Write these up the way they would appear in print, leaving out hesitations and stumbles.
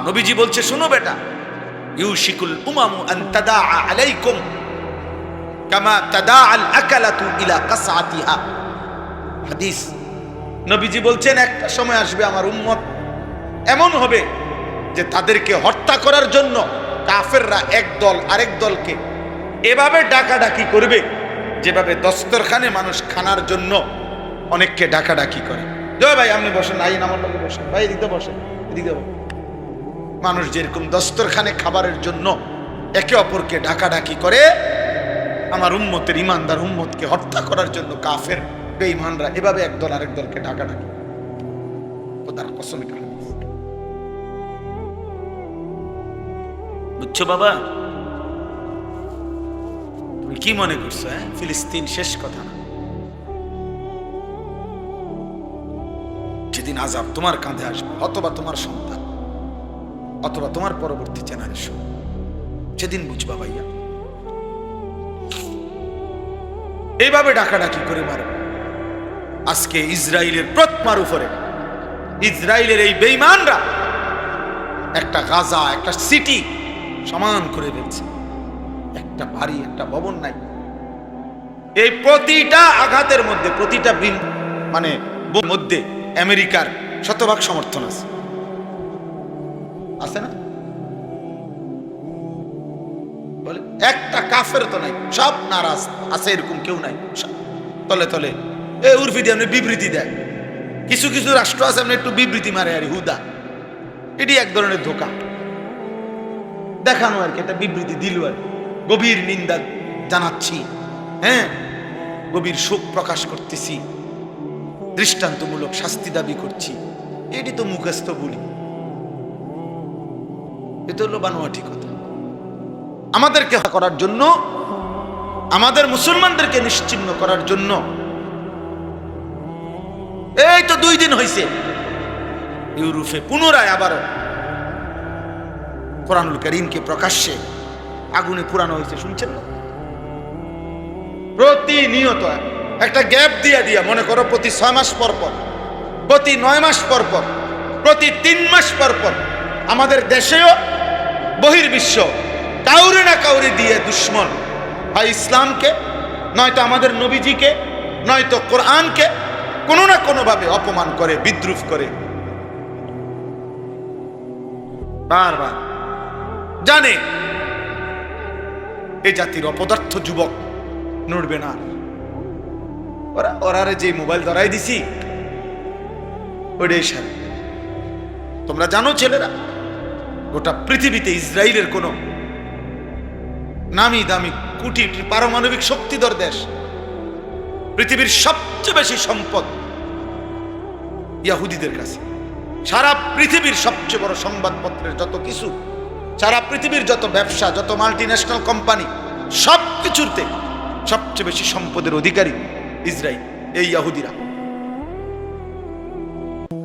নবীজি বলছে, শোনো বেটা, ইউশিকুল উমামু আন তাদা আলাইকুম কামা তাদা আল আকালাতু ইলা কাসআতিহা। হাদিস। নবীজি বলছেন, একটা সময় আসবে আমার উম্মত এমন হবে যে তাদেরকে হত্যা করার জন্য কাফেররা এক দল আরেক দলকে এভাবে ডাকাডাকি করবে যেভাবে দস্তরখানে মানুষ খানার জন্য অনেককে ডাকাডাকি করে। জয় ভাই, আপনি বসেন, আইন আমার লোকে বসেন, ভাই এদিকে বসেন, এদিকে বসেন। মানুষ যেরকম দস্তরখানে খাবারের জন্য একে অপরকে ডাকাডাকি করে, আমার উম্মতের ইমানদার উম্মতকে হত্যা করার জন্য কাফের বেঈমানরা এভাবে একদল আরেক দলকে ডাকাডাকি। খোদার কসম, বুঝছো বাবা? তুমি কি মনে করছো ফিলিস্তিন শেষ কথা না? যেদিন আযাব তোমার কাঁধে আসবে, অথবা তোমার সন্তান, অথবা তোমার পরবর্তী জেনারেশন, সেদিন বুঝবা ভাইয়া। এইভাবে ডাকাডাকি করে মারবে। আজকে ইসরায়েলের প্রথমার উপরে ইসরায়েলের এই বেঈমানরা একটা গাজা, একটা সিটি সমান করে ফেলছে। একটা বাড়ি, একটা ভবন নাই। এই প্রতিটা আঘাতের মধ্যে, প্রতিটা মানে মধ্যে আমেরিকার শতভাগ সমর্থন আছে, আছে না? বলে একটা কাফের তো নাই, সব নারাজ আছে, এরকম কেউ নাই। তলে তলে উর্ফি দিয়ে আপনি বিবৃতি দেয়। কিছু কিছু রাষ্ট্র আছে আপনি একটু বিবৃতি মারে আর হুদা, এটি এক ধরনের ধোঁকা দেখানো আর কি। একটা বিবৃতি দিল আর গভীর নিন্দা জানাচ্ছি, গভীর শোক প্রকাশ করতেছি, দৃষ্টান্তমূলক শাস্তি দাবি করছি। এটি তো মুখস্থ বলি, এটা হলো বানোয়াটি কথা। আমাদেরকে করার জন্য, আমাদের মুসলমানদেরকে নিশ্চিহ্ন করার জন্য এই তো 2 দিন হয়েছে ইউরোপে পুনরায় আবারও কোরআনুল কারীমকে প্রকাশ্যে আগুনে পুরানো হয়েছে। শুনছেন না? প্রতিনিয়ত একটা গ্যাপ দিয়া মনে করো প্রতি 6 মাস পর পর, প্রতি 9 মাস পর পর, প্রতি 3 মাস পর পর আমাদের দেশেও বহির্বিশ্ব কাউরে না কাউরে দিয়ে দুশ্মন হয় ইসলামকে, নয়তো আমাদের নবীজিকে, নয়তো কোরআনকে কোনো না কোনোভাবে অপমান করে, বিদ্রুপ করে। বারবার জানে এই জাতির অপদার্থ যুবক নড়বে না। ওরারে যে মোবাইল ধরাই দিছি ওইটাই সারা। তোমরা জানো ছেলেরা, গোটা পৃথিবীতে ইসরায়েলের কোন নামি দামি কোটি পারমাণবিক শক্তিধর দেশ, পৃথিবীর সবচেয়ে বেশি সম্পদ ইহুদিদের কাছে। সারা পৃথিবীর সবচেয়ে বড় সংবাদপত্রের যত কিছু, সারা পৃথিবীর যত ব্যবসা, যত মাল্টিন্যাশনাল কোম্পানি, সবকিছুতে সবচেয়ে বেশি সম্পদের অধিকারী ইসরায়েল, এই ইহুদিরা।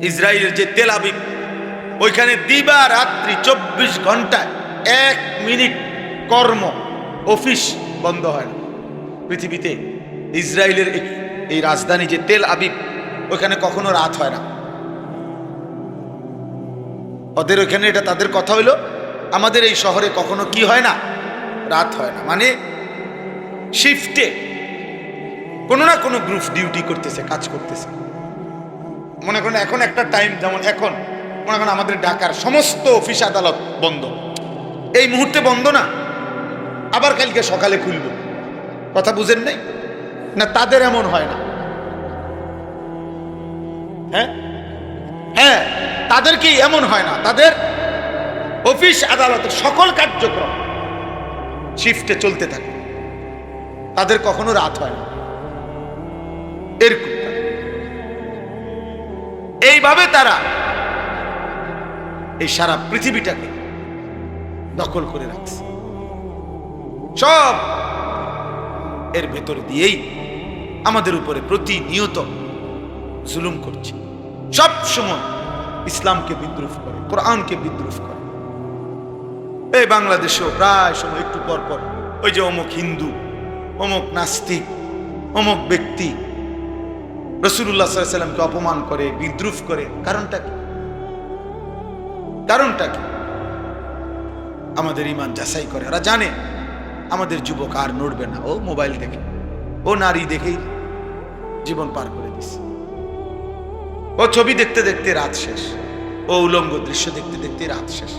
ইসরায়েলের যে তেল আবিব, ওইখানে দিবা রাত্রি 24 ঘন্টায় 1 মিনিট কর্ম অফিস বন্ধ হয় না। পৃথিবীতে ইসরায়েলের এই রাজধানী যে তেল আবিব, ওইখানে কখনো রাত হয় না। ওদের ওইখানে এটা তাদের কথা হইলো, আমাদের এই শহরে কখনো কি হয় না, রাত হয় না। মানে শিফটে কোনো না কোনো গ্রুপ ডিউটি করতেছে, কাজ করতেছে। মনে করেন এখন একটা টাইম, যেমন এখন মনে করেন আমাদের ঢাকার সমস্ত অফিস আদালত বন্ধ, এই মুহূর্তে বন্ধ না, আবার কালকে সকালে খুলবে। কথা বুঝেন নাই না? তাদের এমন হয় না। হ্যাঁ, তাদের কি এমন হয় না? তাদের অফিস আদালতের সকল কার্যক্রম শিফটে চলতে থাকে, তাদের কখনো রাত হয় না। এরকম এইভাবে তারা এই সারা পৃথিবীটাকে দখল করে রাখছে। সব এর ভেতর দিয়েই আমাদের উপরে প্রতিনিয়ত জুলুম করছে। সব সময় ইসলামকে বিদ্রুপ করে, কোরআনকে বিদ্রুপ করে। এই বাংলাদেশেও প্রায় সময় একটু পর পর ওই যে অমুক হিন্দু, অমুক নাস্তিক, অমুক ব্যক্তি রাসূলুল্লাহ সাল্লাল্লাহু আলাইহি ওয়াসাল্লামকে অপমান করে, বিদ্রুপ করে। কারণটা কি? কারণটা কি? আমাদের ইমান যাচাই করে। ওরা জানে আমাদের যুবক আর নড়বে না, ও মোবাইল দেখে, ও নারী দেখেই জীবন পার করে দিছে, ও ছবি দেখতে দেখতে রাত শেষ, ও উলঙ্গ দৃশ্য দেখতে দেখতে রাত শেষ।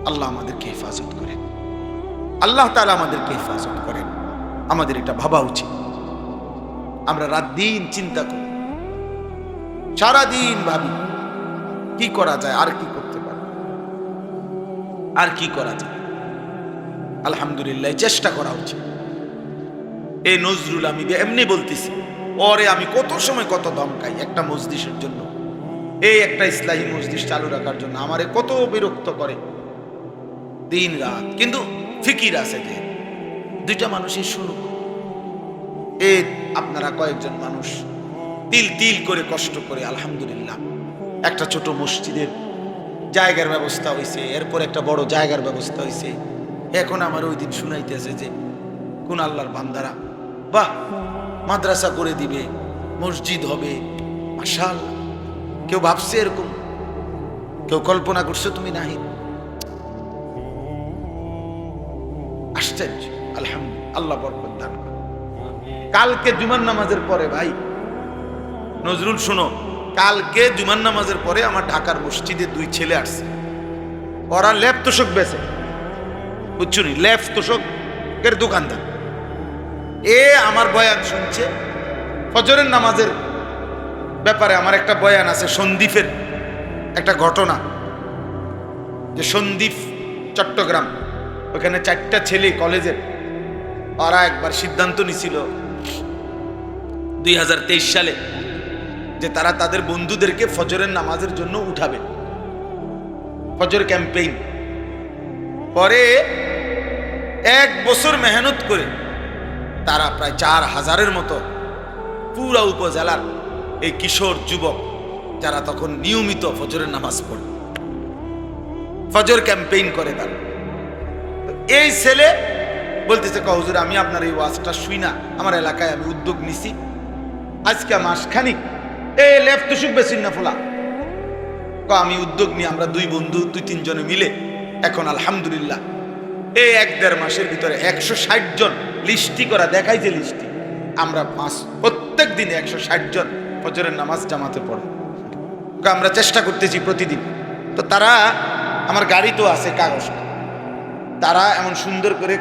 আল্লাহ আমাদেরকে হেফাজত করেন, আল্লাহ তাআলা আমাদেরকে হেফাজত করেন। আমাদের এটা ভাবা উচিত। আমরা রাত দিন চিন্তা করি, সারাদিন ভাবি কি করা যায়, আর কি করতে পারি, আর কি করা যায়। আলহামদুলিল্লাহ, চেষ্টা করা উচিত। এই নজরুল আমি এমনি বলতেছি, ওরে আমি কত সময় কত ধমকাই একটা মজলিসের জন্য, এই একটা ইসলাহী মজলিস চালু রাখার জন্য আমারে কত বিরক্ত করে দিন রাত। কিন্তু ফিকির আছে যে দুইটা মানুষই শুনুক। এই আপনারা কয়েকজন মানুষ তিল তিল করে কষ্ট করে আলহামদুলিল্লাহ একটা ছোট মসজিদের জায়গার ব্যবস্থা হয়েছে, এরপর একটা বড় জায়গার ব্যবস্থা হয়েছে। এখন আমার ওই দিন শুনাইতেছে যে কোন আল্লাহর বান্দারা বাহ মাদ্রাসা করে দিবে, মসজিদ হবে, মাশাআল্লাহ। কেউ ভাবছে এরকম? কেউ কল্পনা করছো তুমি? নাহি। আশ্চর্য, আলহামদুলিল্লাহ, আল্লাহ বরকত দান করে। কালকে জুমার নামাজের পরে ভাই নজরুল শোনো, কালকে জুমার নামাজের পরে আমার ঢাকার মসজিদে দুই ছেলে আসছে। ওরা ল্যাপ তোষক বেচে, বুঝছো নি, ল্যাপ তোষকের দোকানদার। এ আমার বয়ান শুনছে ফজরের নামাজের ব্যাপারে। আমার একটা বয়ান আছে সন্দ্বীপের একটা ঘটনা, যে সন্দ্বীপ চট্টগ্রাম, ওখানে 4টা ছেলে কলেজের, ওরা একবার সিদ্ধান্ত নিছিল 2023 সালে যে তারা তাদের বন্ধুদেরকে ফজরের নামাজের জন্য উঠাবে, ফজর ক্যাম্পেইন। পরে 1 বছর মেহনত করে তারা প্রায় 4000-এর মতো পুরা উপজেলার এই কিশোর যুবক যারা তখন নিয়মিত ফজরের নামাজ পড়ে, ফজর ক্যাম্পেইন করে তারা। এই ছেলে বলতেছে, হুজুর আমি আপনার এই ওয়াজটা শুই না, আমার এলাকায় আমি উদ্যোগ নিছি, আজকে মাসখানিক এই লেফট তুষুক বেশিন না ফোলা, আমি উদ্যোগ নিয়ে আমরা 2 বন্ধু 2-3 জনে মিলে এখন আলহামদুলিল্লাহ এই 1-1.5 মাসের ভিতরে 160 জন লিস্টি করা দেখাইছে। লিস্টি আমরা প্রত্যেক দিনে 160 জন ফজরের নামাজ জামাতে পড়ে আমরা চেষ্টা করতেছি প্রতিদিন। তো তারা আমার গাড়ি তো আছে কাগজটা, তারা এমন সুন্দর করে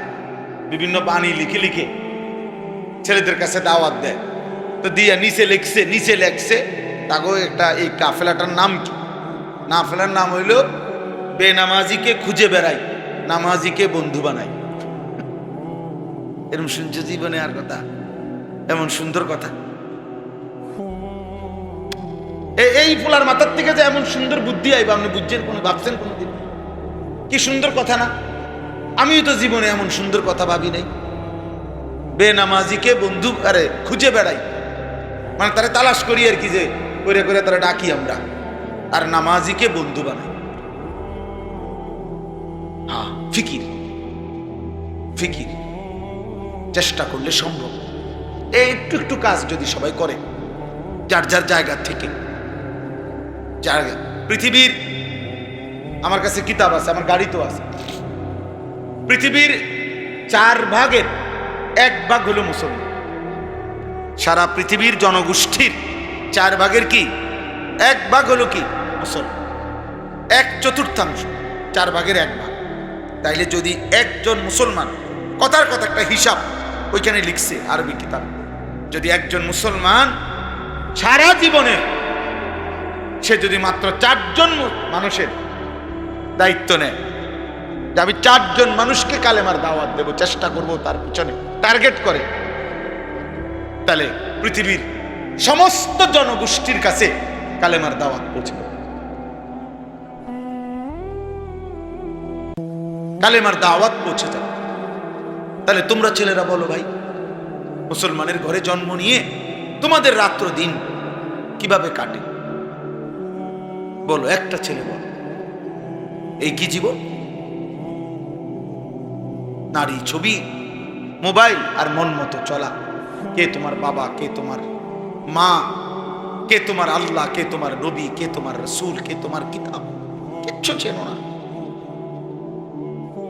বিভিন্ন বাণী লিখে লিখে ছেলেদের কাছে দাওয়াত দেয়। তো দিয়া নিচে লেখছে তাগো একটা এই কাফেলাটার নাম কি? কাফেলার নাম হইল বেনামাজিকে খুঁজে বেড়াই, নামাজিকে বন্ধু বানাই। এরকম শুনছো জীবনে আর কথা? এমন সুন্দর কথা এই ফুলার মাথার থেকে যে এমন সুন্দর বুদ্ধি আইবা, আপনি বুঝছেন কোনো, ভাবছেন কোনোদিন? কি সুন্দর কথা না? আমিও তো জীবনে এমন সুন্দর কথা ভাবি নাই। বেনামাজিকে বন্ধু আরে খুঁজে বেড়াই, মানে তারা তালাশ করি আর কি, যে করে করে তারা ডাকি আমরা, আর নামাজিকে বন্ধু বানাই। হ্যাঁ, ফিকির চেষ্টা করলে সম্ভব। এই একটু একটু কাজ যদি সবাই করে যার যার জায়গা থেকে, পৃথিবীর, আমার কাছে কিতাব আছে, আমার গাড়ি তো আছে, পৃথিবীর 4 ভাগের 1 ভাগ হলো মুসলমান। সারা পৃথিবীর জনগোষ্ঠীর 4 ভাগের কি 1 ভাগ হলো কি মুসলমান, 1/4, 4 ভাগের 1 ভাগ। তাইলে যদি একজন মুসলমান, কথার কথা একটা হিসাব ওইখানে লিখছে আরবি কিতাব, যদি একজন মুসলমান সারা জীবনে সে যদি মাত্র 4 জন মানুষের দায়িত্ব নেয়, যে আমি 4 জন মানুষকে কালেমার দাওয়াত দেব, চেষ্টা করব তার পিছনে টার্গেট করে, তাহলে পৃথিবীর সমস্ত জনগোষ্ঠীর কাছে কালেমার দাওয়াত পৌঁছবে, কালেমার দাওয়াত পৌঁছে যাবে। তাহলে তোমরা ছেলেরা বলো ভাই, মুসলমানের ঘরে জন্ম নিয়ে তোমাদের রাত্র দিন কিভাবে কাটে? বলো, একটা ছেলে বলো, এই কি জীবন? নারী, ছবি, মোবাইল আর মন মতো চলা। কে তোমার বাবা, কে তোমার মা, কে তোমার আল্লাহ, কে তোমার নবী, কে তোমার রাসূল, কে তোমার কিতাব, কিচ্ছু চেনো না।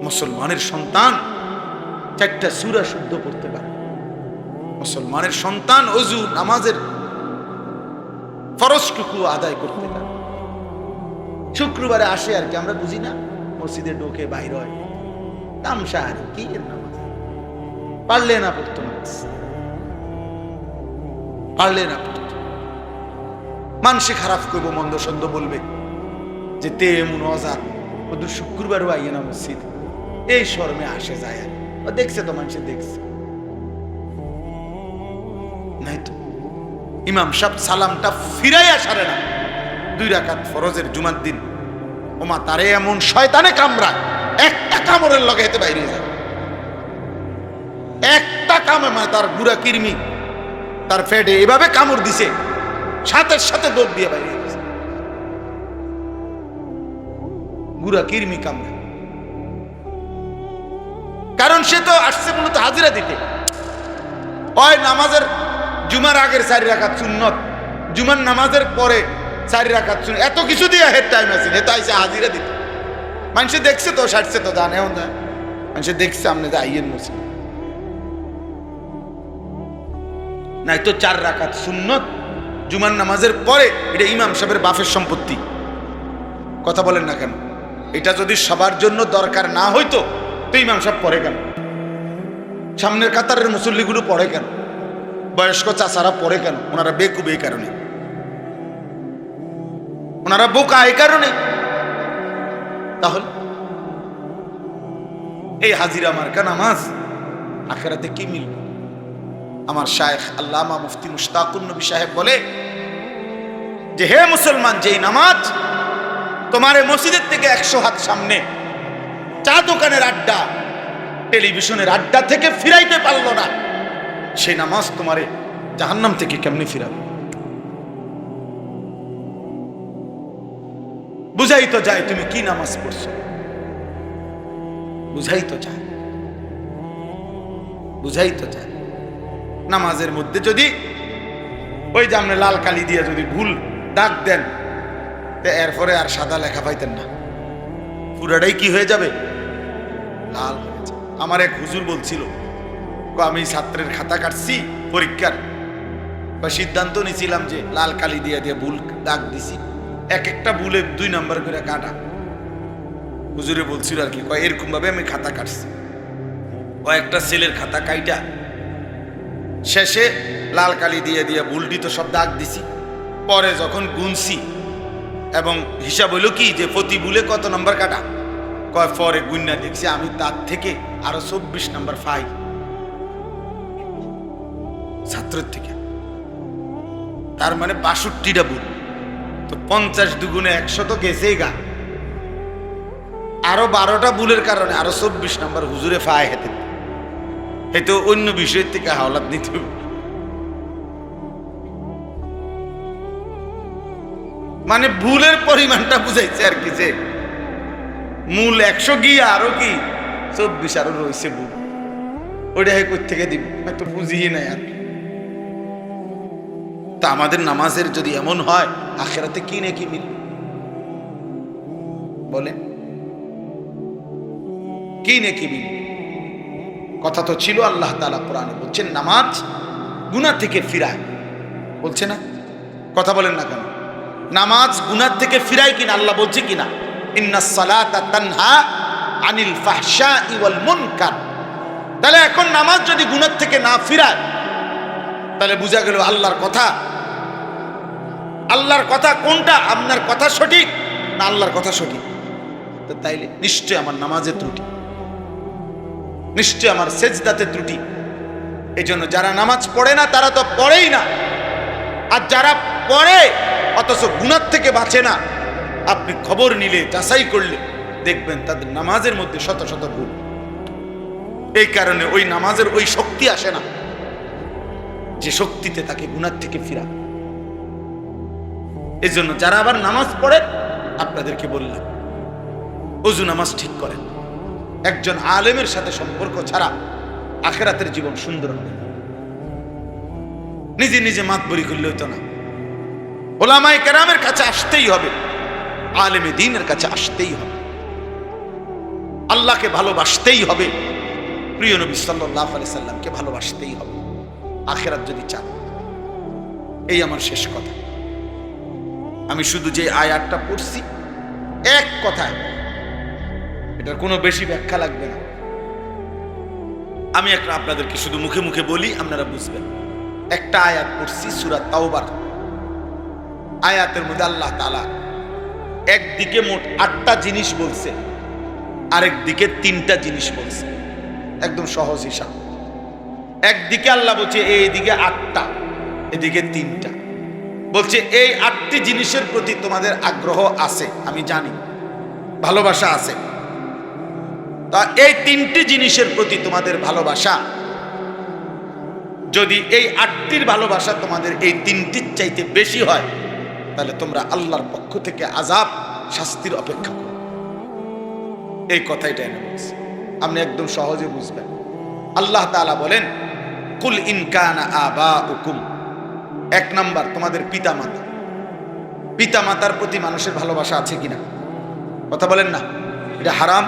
মুসলমানের সন্তান 4টা সূরা শুদ্ধ পড়তে পারে। মুসলমানের সন্তান ওযু নামাজের ফরজটুকু আদায় করতে পারে। শুক্রবারে আসে আর কি, আমরা বুঝি না, মসজিদে ঢোকে বাইর হয়, তামসা আর কি এর নামাজ, পারলে না পড়তো নামাজ, পারলে না পড়তো। মানুষে খারাপ করবো, মন্দ সন্দ বলবে যে তে এমন অজাত, ওদের শুক্রবারও আইয়ে না মসজিদ, এই শরমে আসে যায় আর ও দেখছে তো, মানুষে দেখছে নাই তো। ইমাম সাহেব সালামটা ফিরাইয়া সারে না, 2 রাকাত ফরজের জুমার দিন, ওমা তারে এমন শয়তানে কামড়ায়, একটা কামড়ের লগে হেতে বাইরে যায়, একটা কামড়, মানে তার গুড়া কিরমি তার ফেটে এভাবে কামড় দিছে, সাথে সাথে দৌড় দিয়ে বাইরে গেছে, গুড়া কিরমি কামড়ে। কারণ সে তো আসছে মূলত হাজিরা দিতে। ওই নামাজের জুমার আগের 4 রাকাত সুন্নত, জুমার নামাজের পরে 4 রাকাত সুন্নত, এত কিছু দিয়ে হেড টাইম আছে, এত আইসে হাজিরা দিতে। মানুষে দেখছে তো, সারছে তো, জানে না মানুষে দেখছে আপনি যে আইয়ের মুসলিম নাই তো 4 রাকাত সুন্নত জুমার নামাজের পরে, এটা ইমাম সাহেবের বাপের সম্পত্তি। কথা বলেন না কেন? এটা যদি সবার জন্য দরকার না হইতো তো ইমাম সাহেব পড়ে কেন? সামনের কাতারের মুসল্লিগুলো পড়ে কেন? বয়স্ক চাচারা পড়ে কেন? ওনারা বেকুবে এই কারণে, ওনারা বোকা এই কারণে। তাহলে এই হাজিরা মার্কা নামাজ আখিরাতে কি মিলবে? আমার শায়েখ আল্লামা মুফতি মুশতাকুন নবী সাহেব বলে যে হে মুসলমান, যেই নামাজ তোমার মসজিদের থেকে 100 হাত সামনে চা দোকানের আড্ডা, টেলিভিশনের আড্ডা থেকে ফিরাইতে পারলো না, সেই নামাজ তোমারে জাহান্নাম থেকে কেমনে ফিরাবে? বুঝাই তো যায় তুমি কি নামাজ পড়ছো, বুঝাই তো যায়, বুঝাই তো যায়। নামাজের মধ্যে যদি ওই যে আপনি লাল কালি দিয়ে যদি ভুল দাগ দেন, এরপরে আর সাদা লেখা পাইতেন না, পুরাটাই কি হয়ে যাবে? লাল হয়ে যাবে। আমার এক হুজুর বলছিল, আমি ছাত্রের খাতা কাটছি পরীক্ষার, সিদ্ধান্ত নিয়েছিলাম যে লাল কালি দিয়ে দিয়ে ভুল দাগ দিছি, এক একটা ভুলে 2 নাম্বার করে কাটা। হুজুরে বলছিল আর কি, এরকম ভাবে আমি খাতা কাটছি, কয়েকটা ছেলের খাতা কাইটা শেষে লাল কালি দিয়ে দিয়ে ভুলটি তো সব দাগ দিছি। পরে যখন গুনছি এবং হিসাব হইল কি যে প্রতি ভুলে কত নাম্বার কাটা, পরে গুন্না দেখছি আমি তার থেকে আরো 24 নাম্বার পাই ছাত্রের থেকে। তার মানে 62টা ভুল, তো 50 দুগুণে 100 তো গেছেই গা, আরো 12টা ভুলের কারণে আরো 24 নাম্বার হুজুরে পায় হেতে, হেতে অন্য বিষয়ের থেকে হাওলাত নিতে হবে। মানে ভুলের পরিমাণটা বুঝাইছে আর কি, যে মূল 100 গিয়ে আরো কি 24 আরো রয়েছে ভুল, ওইটা কই থেকে দিব, তো বুঝিয়ে নাই আর। তা আমাদের নামাজের যদি এমন হয়, আখিরাতে কি নাকি মিলবে বলে? কি নাকি মিলবে? কথা তো ছিল, আল্লাহ তাআলা কোরআনে বলছেন নামাজ গুনাহ থেকে ফিরায়, বলছে না? কথা বলেন না কেন? নামাজ গুনাহ থেকে ফিরায় কিনা আল্লাহ বলছে কিনা? ইন্নাস সালাতা তানহা আনিল ফাহশাই ওয়াল মুনকার। তাহলে এখন নামাজ যদি গুনাহ থেকে না ফিরায়, তাহলে বোঝা গেল আল্লাহর কথা, আল্লাহর কথা কোনটা? আপনার কথা সঠিক না আল্লাহর কথা সঠিক? তো তাইলে নিশ্চয় আমার নামাজে ত্রুটি, নিশ্চয় আমার সেজদাতে ত্রুটি। এই জন্য যারা নামাজ পড়ে না তারা তো পড়েই না, আর যারা পড়ে অথচ গুনাহ থেকে বাঁচে না, আপনি খবর নিলে যাচাই করলে দেখবেন তাদের নামাজের মধ্যে শত শত ভুল। এই কারণে ওই নামাজের ওই শক্তি আসে না যে শক্তিতে তাকে গুনাহ থেকে ফিরা। এই জন্য যারা আবার নামাজ পড়েন, আপনাদেরকে বললাম ওযু নামাজ ঠিক করেন। একজন আলেমের সাথে সম্পর্ক ছাড়া আখিরাতের জীবন সুন্দর হবে না। নিজে নিজে মাতবরি করলে হইতো না, ওলামায়ে কেরামের কাছে আসতেই হবে, আলেমে দ্বীনের কাছে আসতেই হবে, আল্লাহকে ভালোবাসতেই হবে, প্রিয় নবী সাল্লাল্লাহু আলাইহি সাল্লামকে ভালোবাসতেই হবে আখিরাত যদি চান। এই আমার শেষ কথা। আমি শুধু যে আয়াতটা পড়ছি এক কথায়, এটার কোনো বেশি ব্যাখ্যা লাগবে না। আমি একটা আপনাদেরকে শুধু মুখে মুখে বলি, আপনারা বুঝবেন। একটা আয়াত পড়ছি সূরা তাওবার। আয়াতের মধ্যে আল্লাহ তাআলা একদিকে মোট 8টা জিনিস বলছে, আরেক দিকে 3টা জিনিস বলছে। একদম সহজ হিসাব। একদিকে আল্লাহ বলছে এইদিকে 8টা, এদিকে 3টা। বলছে এই 8টি জিনিসের প্রতি তোমাদের আগ্রহ আছে, আমি জানি, ভালোবাসা আছে। তা এই 3টি জিনিসের প্রতি তোমাদের ভালোবাসা, যদি এই 8টির ভালোবাসা তোমাদের এই 3টির চাইতে বেশি হয়, তাহলে তোমরা আল্লাহর পক্ষ থেকে আযাব, শাস্তির অপেক্ষা করো। এই কথাইটা এনে বলছি, আপনি একদম সহজে বুঝবেন। আল্লাহ তাআলা বলেন, কুল ইন কানা আবাউকুম, 1 নাম্বার তোমাদের পিতামাতা। পিতামাতার প্রতি মানুষের ভালোবাসা আছে কিনা? কথা বলেন না। এটা হারাম?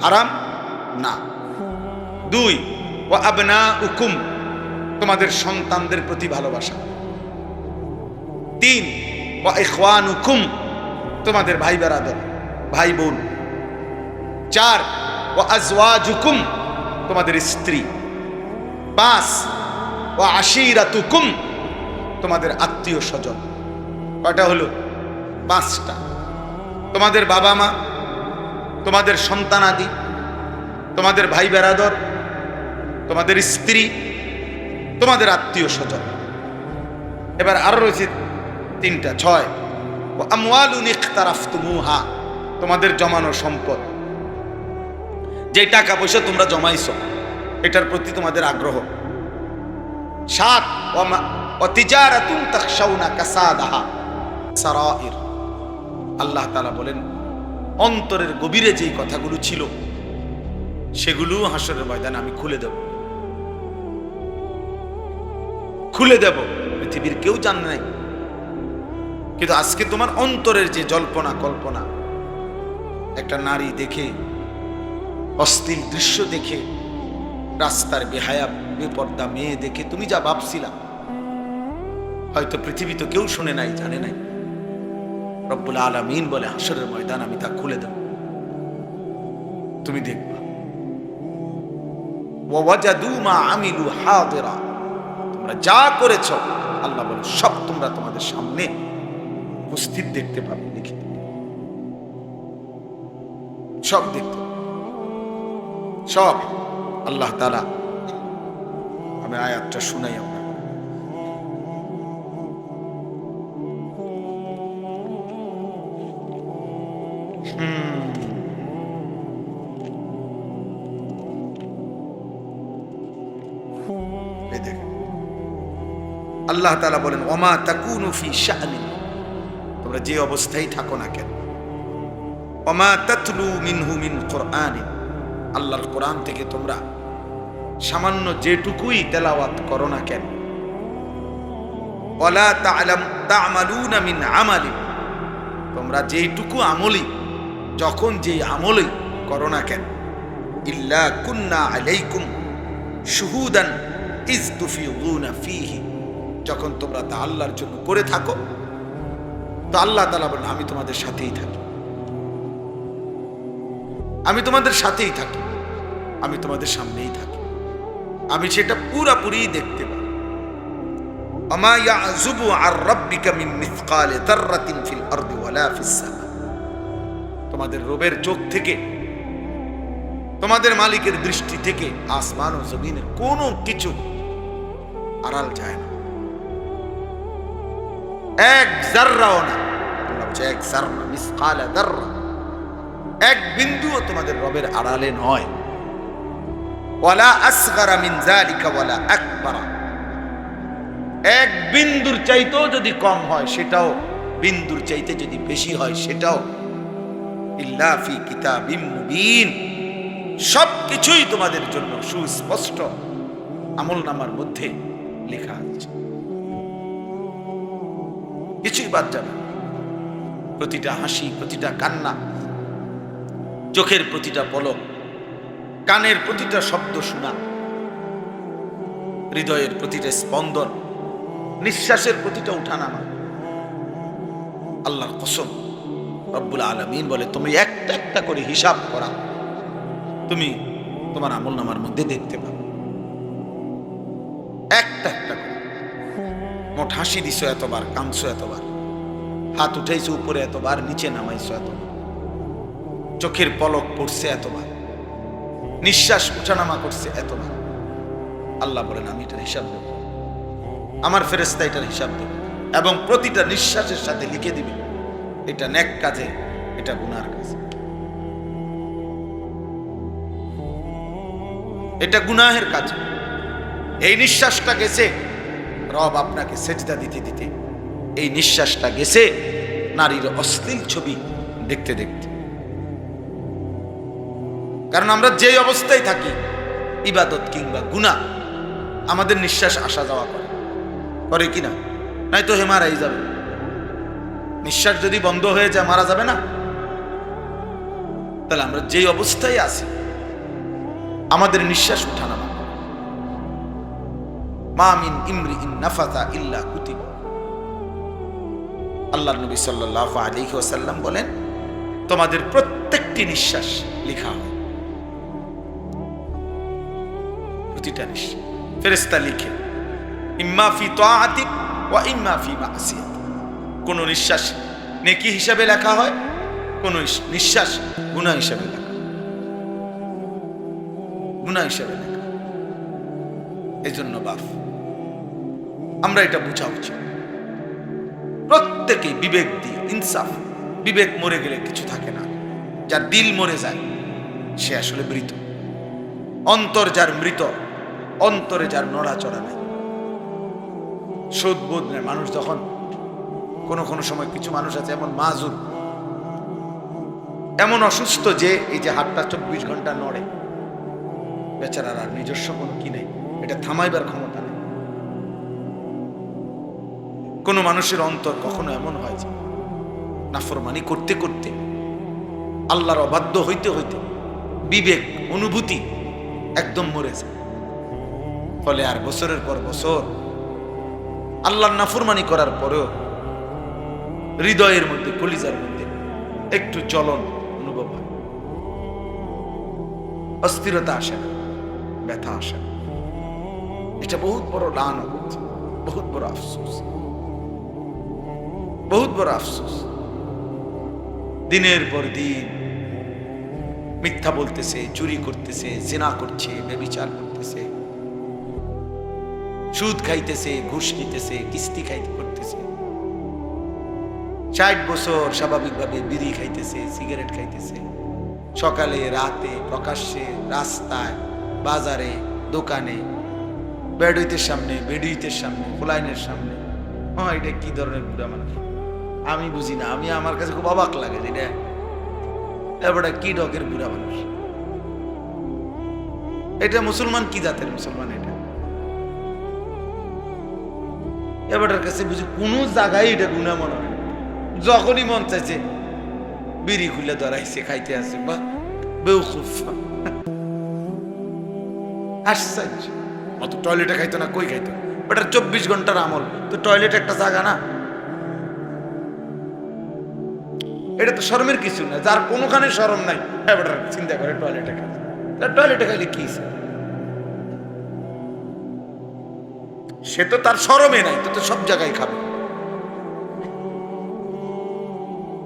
হারাম না। 2, ওয়া আবনাউকুম, তোমাদের সন্তানদের প্রতি ভালোবাসা। 3, ওয়া ইখওয়ানুকুম, তোমাদের ভাই বেরাদর, ভাই বোন। 4, ওয়া আজওয়াজুকুম, তোমাদের স্ত্রী। 5, ওয়া আশিরাতুকুম, তোমাদের আত্মীয় স্বজন। কয়টা হলো? 5টা। তোমাদের বাবা মা, তোমাদের সন্তানাদি, তোমাদের ভাই বেরাদর, তোমাদের স্ত্রী, তোমাদের আত্মীয় স্বজন। এবার আরো রয়েছে 3টা, 6, ওয়া আমওয়ালুন ইখতারাফতুমুহা, তোমাদের জমানো সম্পদ, যে টাকা পয়সা তোমরা জমাইছো, এটার প্রতি তোমাদের আগ্রহ। 7, ওয়া তিজারাতুন তাখশাউনা কাসাদাহা সারাইর, আল্লাহ তাআলা বলেন অন্তরের গভীরে যেই কথাগুলো ছিল সেগুলো হাসরের ময়দানে আমি খুলে দেব, খুলে দেব। পৃথিবীর কেউ জানে নাই, কিন্তু আজকে তোমার অন্তরের যে জল্পনা কল্পনা, একটা নারী দেখে, অশ্লীল দৃশ্য দেখে, রাস্তার বেহায়া বেপর্দা মেয়ে দেখে তুমি যা ভাবছিলা, হয়তো পৃথিবী তো কেউ শুনে নাই, জানে নাই। রব্বুল আলামিন বলে হাসরের ময়দান আমি তা খুলে দেব, তুমি দেখবা। ওয়াজাদু মা আমিলু হাদিরা, তোমরা যা করেছো আল্লাহ বলে সব তোমরা তোমাদের সামনে উপস্থিত দেখতে পাবে, লিখিত সব দেখতে, সব। আল্লাহ তাআলা, আমি আয়াতটা শুনাই আমরা। আল্লাহ তাআলা বলেন, ওমা তাকুনু ফি শা'নিন, তোমরা যে অবস্থায় থাকো না কেন, ওমা তাতলু মিনহু মিন কুরআনিন, আল্লাহর কোরআন থেকে তোমরা সামান্য যেটুকুই তেলাওয়াত করো না কেন, ওয়ালা তা'মালুনা মিন আমালিন, তোমরা যেইটুকু আমলি, যখন যেই আমলই করো না কেন, ইল্লা কুন্না আলাইকুম শুহুদান ইজ তুফিদুনা ফীহি, যখন তোমরা তা আল্লাহর জন্য করে থাকো, তো আল্লাহ তাআলা বলেন আমি তোমাদের সাথেই থাকি, আমি তোমাদের সাথেই থাকি, আমি তোমাদের সামনেই থাকি, আমি সেটা পুরোপুরি দেখতে পাই। আমা ইয়াযুবু আর রাব্বিকা মিন মিসকালি যাররাতিন ফিল আরদি ওয়ালা ফিস সামা, তোমাদের রবের চোখ থেকে, তোমাদের মালিকের দৃষ্টি থেকে আসমান ও জমিনের কোনো কিছু আড়াল যায় না, এক যাররাও না। আল্লাহ বলছে এক যাররা, মিসকালা যাররা, এক বিন্দুও তোমাদের রবের আড়ালে নয়। ওয়ালা আসগারা মিন যালিকা ওয়ালা আকবারা, এক বিন্দুর চাইতেও যদি কম হয় সেটাও, বিন্দুর চাইতে যদি বেশি হয় সেটাও, ইল্লা ফি কিতাবিম মুবিন, সবকিছুই তোমাদের জন্য সুস্পষ্ট আমলনামার মধ্যে লেখা আছে। কিছুই বাদ যাবে না। প্রতিটা হাসি, প্রতিটা কান্না, চোখের প্রতিটা পলক, কানের প্রতিটা শব্দ শোনা, হৃদয়ের প্রতিটা স্পন্দন, নিঃশ্বাসের প্রতিটা উঠানামা, আল্লাহর কসম রব্বুল আলামিন বলে তুমি একটা একটা করে হিসাব করা, তুমি তোমার আমলনামার মধ্যে দেখতে পাবে। একটা একটা করে মোট হাসি দিছো এতবার, কাঁদছো এতবার, হাত উঠাইছো উপরে এতবার, নিচে নামাইছো এতবার, চোখের পলক পড়ছে এতবার, নিঃশ্বাস উঠানামা করছে এতবার। আল্লাহ বলেন আমি এটার হিসাব দেব, আমার ফেরেশতা এটার হিসাব দেবে, এবং প্রতিটা নিঃশ্বাসের সাথে লিখে দিবে এটা নেক কাজে, এটা গুনার কাজে, এটা গুনাহের কাজে। এই নিঃশ্বাসটা গেছে রব আপনাকে সেজদা দিতে দিতে, এই নিঃশ্বাসটা গেছে নারীর অশ্লীল ছবি দেখতে দেখতে। কারণ আমরা যেই অবস্থায় থাকি, ইবাদত কিংবা গুনাহ, আমাদের নিঃশ্বাস আসা যাওয়া করে, করে কিনা? নাই তো হে মারাই যাবে। নিঃশ্বাস যদি বন্ধ হয়ে যায় মারা যাবে না? তাহলে আমরা যেই অবস্থায় আছি আমাদের নিঃশ্বাস উঠানামা। মা মিন ইমরিইন নাফাতা ইল্লা কুতিবা। আল্লাহর নবী সাল্লাল্লাহু আলাইহি ওয়াসাল্লাম বলেন তোমাদের প্রত্যেকটি নিঃশ্বাস লেখা হয়, প্রতিটা নিঃশ্বাস ফেরেশতা লিখে, ইম্মা ফি তাআতিক ওয়া ইম্মা ফি মাসিয়াতিক। কোন নিঃশ্বাস নেকি হিসাবে লেখা হয়, কোন নিঃশ্বাস গুনাহ হিসাবে লেখা, গুনাহ হিসাবে লেখা। এজন্য বাপ আমরা এটা বোঝা উচিত, প্রত্যেকেই বিবেক দিয়ে, ইনসাফ। বিবেক মরে গেলে কিছু থাকে না, যার দিল মরে যায় সে আসলে মৃত। অন্তর যার মৃত, অন্তরে যার নড়াচড়া নাই, শোধবোধ নেই। মানুষ যখন কোনো সময় কিছু মানুষ আছে এমন মাজুর, এমন অসুস্থ যে এই যে হাতটা 24 ঘন্টা নড়ে, বেচারার আর নিজস্ব কোনো কি নেই, এটা থামাইবার ক্ষমতা নেই। কোন মানুষের অন্তর কখনো এমন হয় যে নাফরমানি করতে করতে, আল্লাহর অবাধ্য হইতে হইতে বিবেক, অনুভূতি একদম মরে যায়। ফলে আর বছরের পর বছর আল্লাহর নাফরমানি করার পরেও হৃদয়ের মধ্যে, কলিজার মধ্যে একটু জ্বলন অনুভব হয়, অস্থিরতা আসে না, ব্যথা আসে না। এটা বহুত বড় লানত, বহুত বড় আফসোস, বহুত বড় আফসোস। দিনের পর দিন মিথ্যা বলতেছে, চুরি করতেছে, জিনা করছে, ব্যভিচার করতেছে, সুদ খাইতেছে, ঘুষ নিতেছে, কিস্তি করতেছে। 60 বছর স্বাভাবিকভাবে বিড়ি খাইতেছে, সিগারেট খাইতেছে, সকালে রাতে প্রকাশ্যে, রাস্তায়, বাজারে, দোকানে, বেডুইতের সামনে, বেডুইতের সামনে, ফুলাইনের সামনে। এটা কি ধরনের বুড়া মানুষ আমি বুঝি না। আমার কাছে খুব অবাক লাগে এটা, এবারে কি ডকের বুড়া মানুষ। এটা মুসলমান কি জাতের মুসলমান? এটা এবারের কাছে বুঝি কোন জায়গায় এটা গুনাহ মনে হয়। যখনই মন চাইছে বিড়ি খুলে ধরাইছে, খাইতে আছে, বা বেউকুফ আশ্চর্য। অত টয়লেটে খাইতো না, কই খাইতো? বেটার 24 ঘন্টার আমল, তো টয়লেট একটা জায়গা না? এটা তো শরমের কিছু না। যার কোনোখানে শরম নাই, বেটার চিন্তা করে টয়লেটে খাইছে। টয়লেটে খাইলে কি সে তো তার শরমে নাই, তো সব জায়গায় খাবে।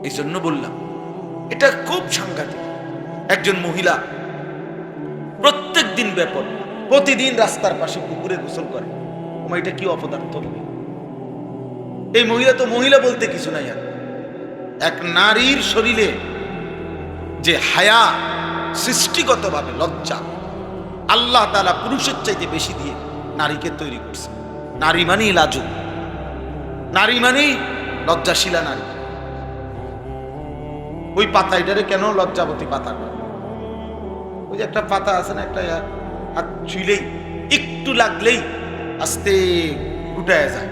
এই জন্য বললাম এটা খুব সাংঘাতিক। একজন মহিলা প্রত্যেক দিন ব্যাপক, প্রতিদিন রাস্তার পাশে পুকুরে গোসল করে। এটা কি অপদার্থ? এই মহিলা তো মহিলা বলতে কিছু নাই। আর এক নারীর শরীরে যে হায়া, সৃষ্টিগতভাবে লজ্জা, আল্লাহ তাআলা পুরুষের চাইতে বেশি দিয়ে নারীকে তৈরি করছে। নারী মানেই লাজুক, নারী মানেই লজ্জাশীলা নারী। ওই পাতা, এটারে কেন লজ্জাবতী পাতা? ওই যে একটা পাতা আছে না, একটা হাত ছুঁইলেই, একটু লাগলেই আস্তে উঠায় যায়।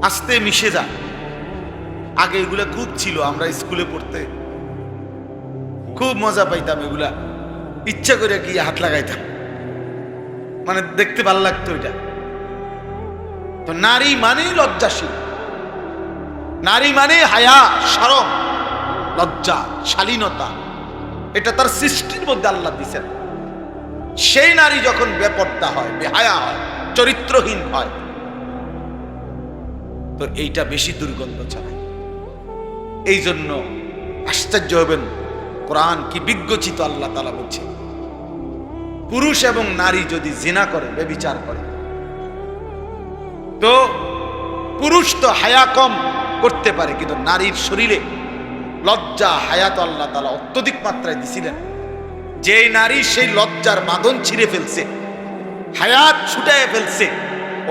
আস্তে মিশে যায়। আগে এগুলা খুব ছিল, আমরা স্কুলে পড়তে খুব মজা পাইতাম, এগুলা ইচ্ছা করে গিয়ে হাত লাগাইতাম, মানে দেখতে ভালো লাগতো এটা। তো নারী মানেই লজ্জাশীল, নারী মানে হায়া, শরম, লজ্জা, শালীনতা, এটা তার সৃষ্টির মধ্যে আল্লাহ দিয়েছেন। সেই নারী যখন বেপর্দা হয়, বেহায়া হয়, চরিত্রহীন হয়, তো এইটা বেশি দুর্গন্ধ ছড়ায়। এই জন্য আশ্চর্য হবেন, কোরআন কি বিজ্ঞচিত আল্লাহ তাআলা বলছে, পুরুষ এবং নারী যদি জিনা করে, ব্যভিচার করে, তো পুরুষ তো হায়া কম করতে পারে, কিন্তু নারীর শরীরে লজ্জা, হায়া তো আল্লাহ তাআলা অত্যধিক মাত্রায় দিছিলেন। যে নারী সেই লজ্জার বাঁধন ছিঁড়ে ফেলছে, হায়াত ছুটায় ফেলছে,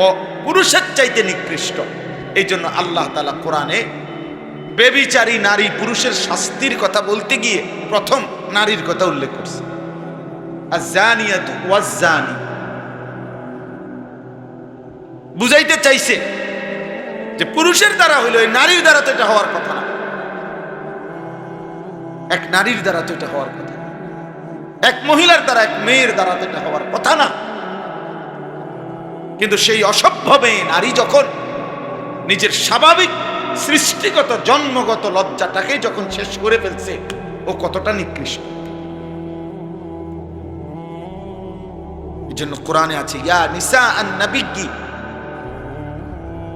ও পুরুষের চাইতে নিকৃষ্ট। এই জন্য আল্লাহ তাআলা কোরআনে ব্যভিচারী নারী পুরুষের শাস্তির কথা বলতে গিয়ে প্রথম নারীর কথা উল্লেখ করছে, আয-যানিয়াতু ওয়াজ-যানি। বুঝাইতে চাইছে যে পুরুষের দ্বারা হইল, এই নারীর দ্বারা তো এটা হওয়ার কথা না, এক নারীর দ্বারা তো এটা হওয়ার কথা না, এক মহিলার দ্বারা, এক মেয়ের দ্বারা তো এটা হওয়ার কথা না। কিন্তু সেই অসভ্য মেয়ে নারী যখন নিজের স্বাভাবিক সৃষ্টিগত জন্মগত লজ্জাটাকে যখন শেষ করে ফেলছে, ও কতটা নিকৃষ্ট। এই জন্য কোরআনে আছে, ইয়া নিসা আন-নাবিয়্যি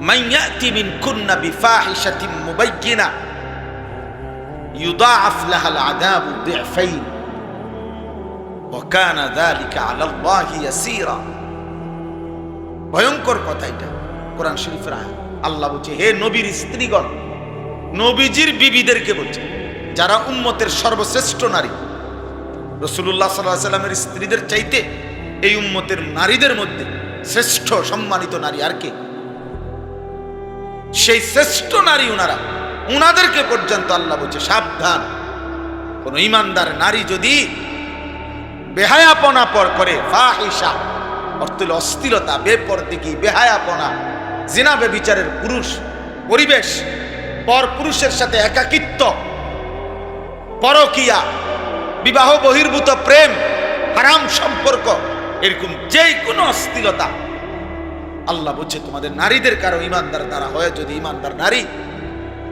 মান ইয়াতি মিনকুন্না বিফাহিশাতিন মুবায়্যিনা ইউদাআফ লাহাল আযাবু দি'ফাইন ওয়া কানা যালিকা আলাল্লাহি ইয়াসীরা। ভয়ঙ্কর কথা এটা, কোরআন শরীফের আয়াত। আল্লাহ বলছে, হে নবীর স্ত্রীগণ, নবীজির বিবিদেরকে বলছে, যারা উম্মতের সর্বশ্রেষ্ঠ নারী, রাসূলুল্লাহ সাল্লাল্লাহু আলাইহি ওয়াসাল্লামের স্ত্রীদের চাইতে এই উম্মতের নারীদের মধ্যে শ্রেষ্ঠ সম্মানিত নারী আর কে? সেই শ্রেষ্ঠ নারী উনারা, উনাদেরকে পর্যন্ত আল্লাহ বলছে সাবধান, কোন ঈমানদার নারী যদি বেহায়াপনা পর করে, ফাহিশা অর্থ হলো অস্থিরতা, বেপরদিগি, বেহায়াপনা, জিনা ব্যভিচারের পুরুষ পরিবেশ, পর পুরুষের সাথে একাকিত্ব, পরকিয়া, বিবাহ বহির্ভূত প্রেম, হারাম সম্পর্ক, এরকম যে কোনো অস্থিরতা, আল্লাহ বলছে তোমাদের নারীদের কারো ঈমানদার দ্বারা হয়, যদি ঈমানদার নারী,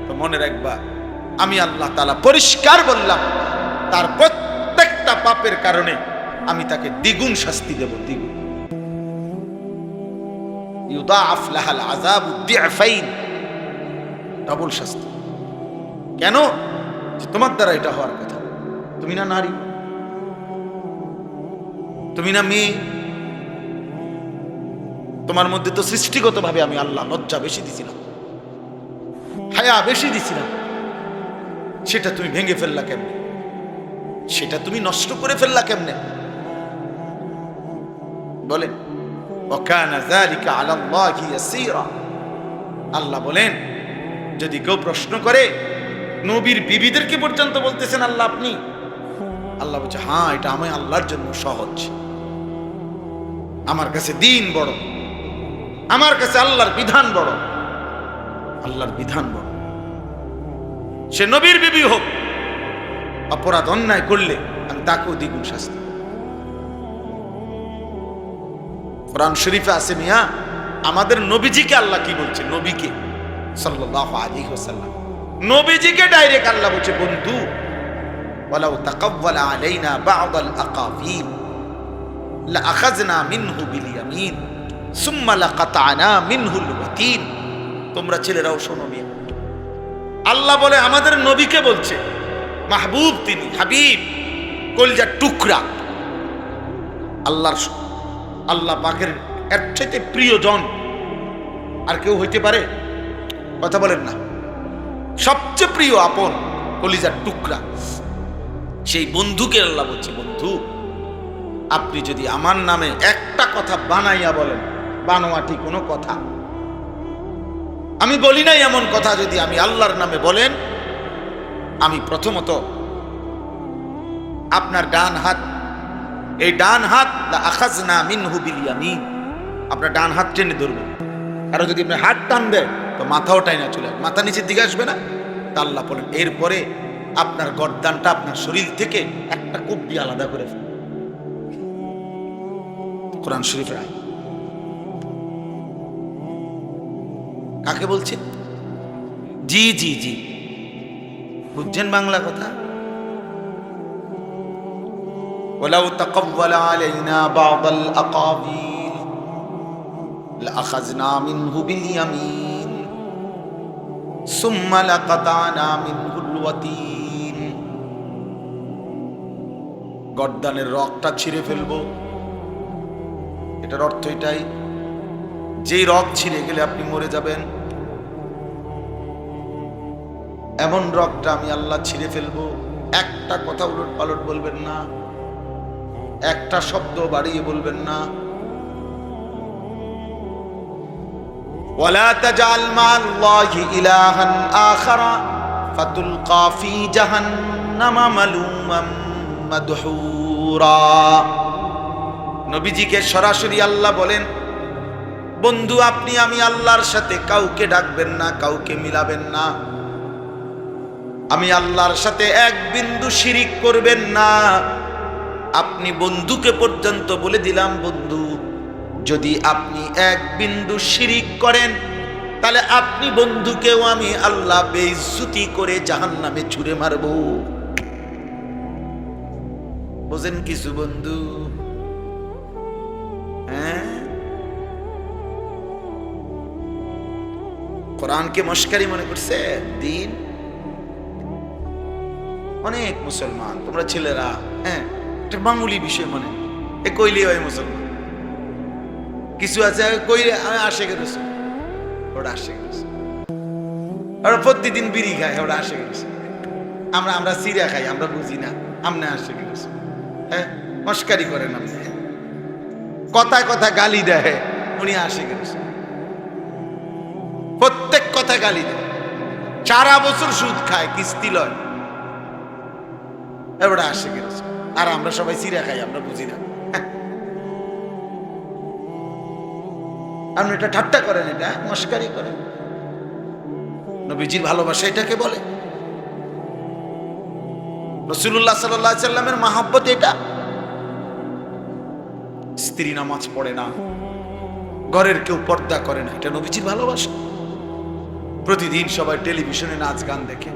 তো মনে রাখবা আমি আল্লাহ তাআলা পরিষ্কার বললাম, তার প্রত্যেকটা পাপের কারণে আমি তাকে দ্বিগুণ শাস্তি দেব, দ্বিগুণ। ইউদাআফ লাহাল আযাবু দি'ফাইন, ডাবল শাস্তি। কেন? তোমার দ্বারা এটা হওয়ার কথা, তুমি না নারী, তুমি না মেয়ে, তোমার মধ্যে তো সৃষ্টিগতভাবে আমি আল্লাহ লজ্জা বেশি দিছিলাম, হায়া বেশি দিছিলাম, সেটা তুমি ভেঙে ফেললা কেমনে? সেটা তুমি নষ্ট করে ফেললা কেমনে? বলেন, ওয়াকানা যালিকা আলাল্লাহি ইয়াসীরা। আল্লাহ বলেন, যদি কেউ প্রশ্ন করে, নবীর বিবিদেরকে পর্যন্ত বলতেছেন আল্লাহ আপনি, আল্লাহ বলছে হ্যাঁ, এটা আমি আল্লাহর জন্য সহজ, আমার কাছে দিন বড়, আমার কাছে আল্লাহর বিধান বড়, আল্লাহর বিধান বড়। সে নবীর বিবি হোক, অপরাধ অন্যায় করলে আমি তাকেও দ্বিগুণ শাস্তি। কোরআন শরীফে আছে মিয়া, আমাদের নবীজিকে আল্লাহ কি বলছে, নবীকে সাল্লাল্লাহু আলাইহি ওয়াসাল্লাম, নবীজিকে ডাইরেক্ট আল্লাহ বলছে, বন্ধু ওয়ালাউ তাকাওয়ালা আলাইনা বা'দাল আকাফিল লাআখাযনা মিনহু বিল ইয়ামিন সুম্মা লাকাতা'না মিনহুল ওয়াতিন। তোমরা ছেলেরাও শোনো মিয়া, আল্লাহ বলে আমাদের নবীকে বলছে, মাহবুব তিনি, হাবিব, কলিজার টুকরা, আল্লাহ পাকের এর চাইতে প্রিয়জন আর কেউ হইতে পারে? কথা বলেন না। সবচেয়ে প্রিয় আপন কলিজার টুকরা, সেই বন্ধুকে আল্লাহ বলছে, বন্ধু আপনি যদি আমার নামে একটা কথা বানাইয়া বলেন, বানোয়াটি কোনো কথা, আমি বলি নাই এমন কথা, যদি আমি আল্লাহর নামে বলেন, আমি প্রথমত আপনার ডান হাত, এই ডান হাত লাআখাযনা মিনহু বিল ইয়ামিন, আপনার ডান হাত টেনে ধরবো, আর যদি আপনি হাত টানবে তো মাথাওটাই না চলে আসবে, মাথা নিচের দিকে আসবে না। তা আল্লাহ বলেন এরপরে আপনার গর্দানটা আপনার শরীর থেকে একটা কব্জি আলাদা করে ফেলে। কোরআন শরীফের আয়াত। কাকে বলছে? জি জি জি, বুঝছেন বাংলা কথা? ওয়ালাউ তাকাওয়ালা আলাইনা বা'দাল আকাবিল লাআখাযনা মিনহু বিল ইয়ামিন সুম্মা লাকাতানা মিনহুল ওয়াতিন। গর্দানের রগটা ছিঁড়ে ফেলবো, এটার অর্থ এটাই, যেই রগ ছিঁড়ে গেলে আপনি মরে যাবেন, এমন রগটা আমি আল্লাহ ছিঁড়ে ফেলবো। একটা কথা উলট পালট বলবেন না, একটা শব্দ বাড়িয়ে বলবেন না। ওয়ালা তাজাল মা'আল্লাহি ইলাহান আখারা ফাতুলকা ফি জাহান্নামা মালুমান মাদহুরা। নবীজিকে সরাসরি আল্লাহ বলেন, বন্ধু আপনি আমি আল্লাহর সাথে কাউকে ডাকবেন না, কাউকে মিলাবেন না। আমি আল্লাহর সাথে এক বিন্দু শিরিক করবেন না। আপনি বন্ধুকে পর্যন্ত বলে দিলাম, বন্ধু যদি আপনি এক বিন্দু শিরিক করেন তাহলে আপনি বন্ধুকেও আমি আল্লাহ বেইজ্জতি করে জাহান্নামে ছুঁড়ে মারব। বোঝেন কিছু বন্ধু? হ্যাঁ, কোরআনকে মস্কারি মনে করছে দিন। অনেক মুসলমান তোমরা ছেলেরা, হ্যাঁ, এটা মামুলি বিষয় মনে, এ কইলে হয় মুসলমান। কিছু আছে কইলে আমি আশেকের রসুল, ওটা আশেকের রসুল। ওরা প্রতিদিন বিড়ি খায়, ওটা আশেকের রসুল। আমরা সিরা খাই, আমরা বুঝি না, আমনে আশেকের রসুল। হ্যাঁ, মস্কারি করেন আপনি, কথায় কথা গালি দেয়, উনি আশেকের রসুল। প্রত্যেক কথা গালি দেয়, সারা বছর সুদ খায়, কিস্তি লয়, এবারে আশেকের রসুল। আর আমরা সবাই সিরা খাই, আমরা বুঝি না। আপনি এটা ঠাট্টা করেন, এটা মস্কারি করেন। নবীজির ভালোবাসা এটাকে বলে। রাসূলুল্লাহ সাল্লাল্লাহু আলাইহি সাল্লামের মহব্বত এটা। স্ত্রী নামাজ পড়ে না, ঘরের কেউ পর্দা করে না, এটা নবীজির ভালোবাসা। প্রতিদিন সবাই টেলিভিশনে নাচ গান দেখে,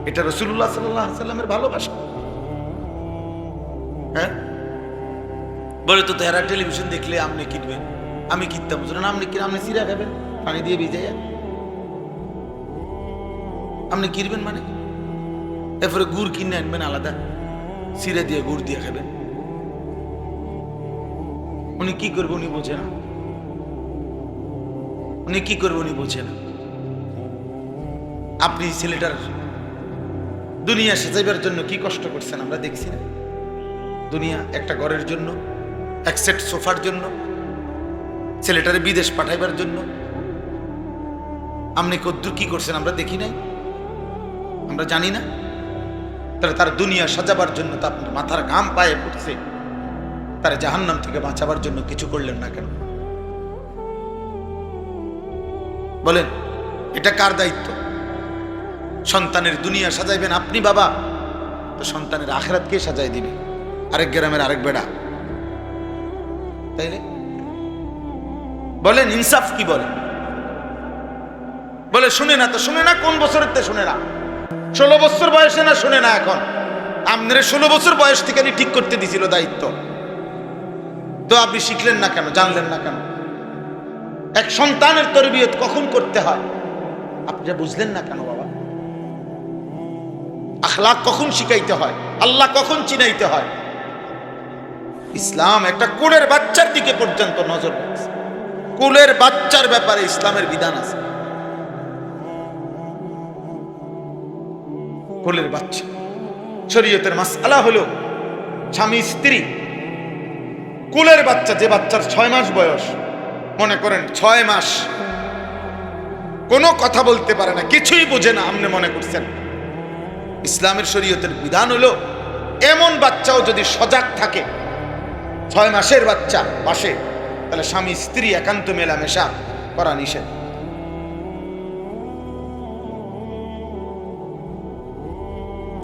এটা রাসূলুল্লাহ সাল্লাল্লাহু আলাইহি সাল্লামের ভালোবাসা। হ্যাঁ, বলে তো এরা টেলিভিশন দেখলে আপনি কিনবেন, আমি কিনতাম, বুঝলেন? আপনি কিনে আপনি সিরা খাবেন পানি দিয়ে ভিজাইয়া, আপনি কিনবেন মানে? এরপরে গুড় কিনে আনবেন আলাদা, সিরা দিয়ে গুড় দিয়ে খাবেন। উনি কি করবে উনি বোঝে না, উনি কি করবে উনি বোঝে না। আপনি ছেলেটার দুনিয়া সাজাইবার জন্য কি কষ্ট করছেন আমরা দেখছি না? দুনিয়া একটা ঘরের জন্য, এক সেট সোফার জন্য, ছেলেটারে বিদেশ পাঠাইবার জন্য আপনি কদ্দুর কি করছেন আমরা দেখি নাই, আমরা জানি না? তাহলে তার দুনিয়া সাজাবার জন্য তা আপনার মাথার ঘাম পায়ে পড়ছে, তার জাহান্নাম থেকে বাঁচাবার জন্য কিছু করলেন না কেন? বলেন, এটা কার দায়িত্ব? সন্তানের দুনিয়া সাজাইবেন আপনি বাবা, তো সন্তানের আখিরাত কে সাজাই দিবে? আরেক গ্রামের আরেক বেড়া? তাইলে বলেন ইনসাফ কি বলে? বলে শুনে না, তো শুনে না কোন বছরের তে শুনে না? 16 বছর বয়সে না শুনে না? এখন আপনার 16 বছর বয়স থেকে ঠিক করতে দিছিল দায়িত্ব, তো আপনি শিখলেন না কেন, জানলেন না কেন? এক সন্তানের তরবিয়ত কখন করতে হয় আপনি বুঝলেন না কেন বাবা? আখলাক কখন শিখাইতে হয়, আল্লাহ কখন চিনাইতে হয়? ইসলাম একটা কোলের বাচ্চার দিকে পর্যন্ত নজর রাখছে। কোলের বাচ্চার ব্যাপারে ইসলামের বিধান আছে। কোলের বাচ্চা শরীয়তের মাসআলা হলো স্বামী স্ত্রী, কোলের বাচ্চা যে বাচ্চার 6 মাস বয়স, মনে করেন 6 মাস, কোনো কথা বলতে পারে না, কিছুই বোঝে না, আপনি মনে করছেন ইসলামের শরীয়তের বিধান হলো এমন বাচ্চাও যদি সজাগ থাকে, 6 মাসের বাচ্চা পাশে, তাহলে স্বামী স্ত্রী একান্ত মেলামেশা করা নিষেধ।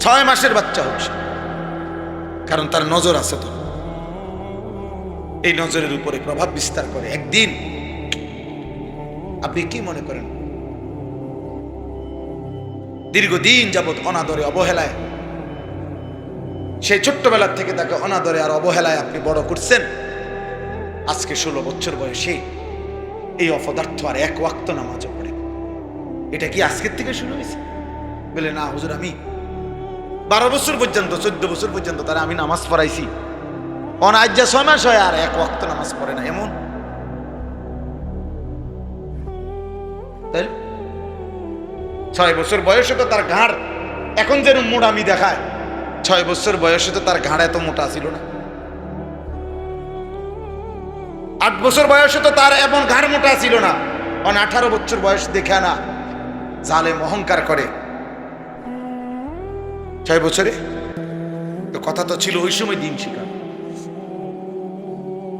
6 মাসের বাচ্চা হোক সে, কারণ তার নজর আছে তো, এই নজরের উপরে প্রভাব বিস্তার করে। একদিন আপনি কি মনে করেন দীর্ঘদিন যাবৎ অনাদরে অবহেলায়, সেই ছোট্টবেলার থেকে তাকে অনাদরে আর অবহেলায় আপনি বড় করছেন, আজকে 16 বছর বয়সে এই অপদার্থ আর 1 ওয়াক্ত নামাজও পড়ে। এটা কি আজকের থেকে শুরু হয়েছে? বলে না হুজুর, আমি 12 বছর পর্যন্ত 14 বছর পর্যন্ত তারা আমি নামাজ পড়াইছি, আজ যা 6 মাস হয় আর 1 ওয়াক্ত নামাজ পড়ে না, এমন? তাই 6 বছর বয়সে তো তার ঘাড় এখন যেন মোটামি দেখায়, 6 বছর বয়সে তো তার ঘাড় এত মোটা ছিল না। 8 বছর বয়সে তো তার এমন ঘাড় মোটা ছিল না। 18 বছর বয়স দেখে না জালেম অহংকার করে 6 বছরে। তো কথা তো ছিল ওই সময় দিন শিখা।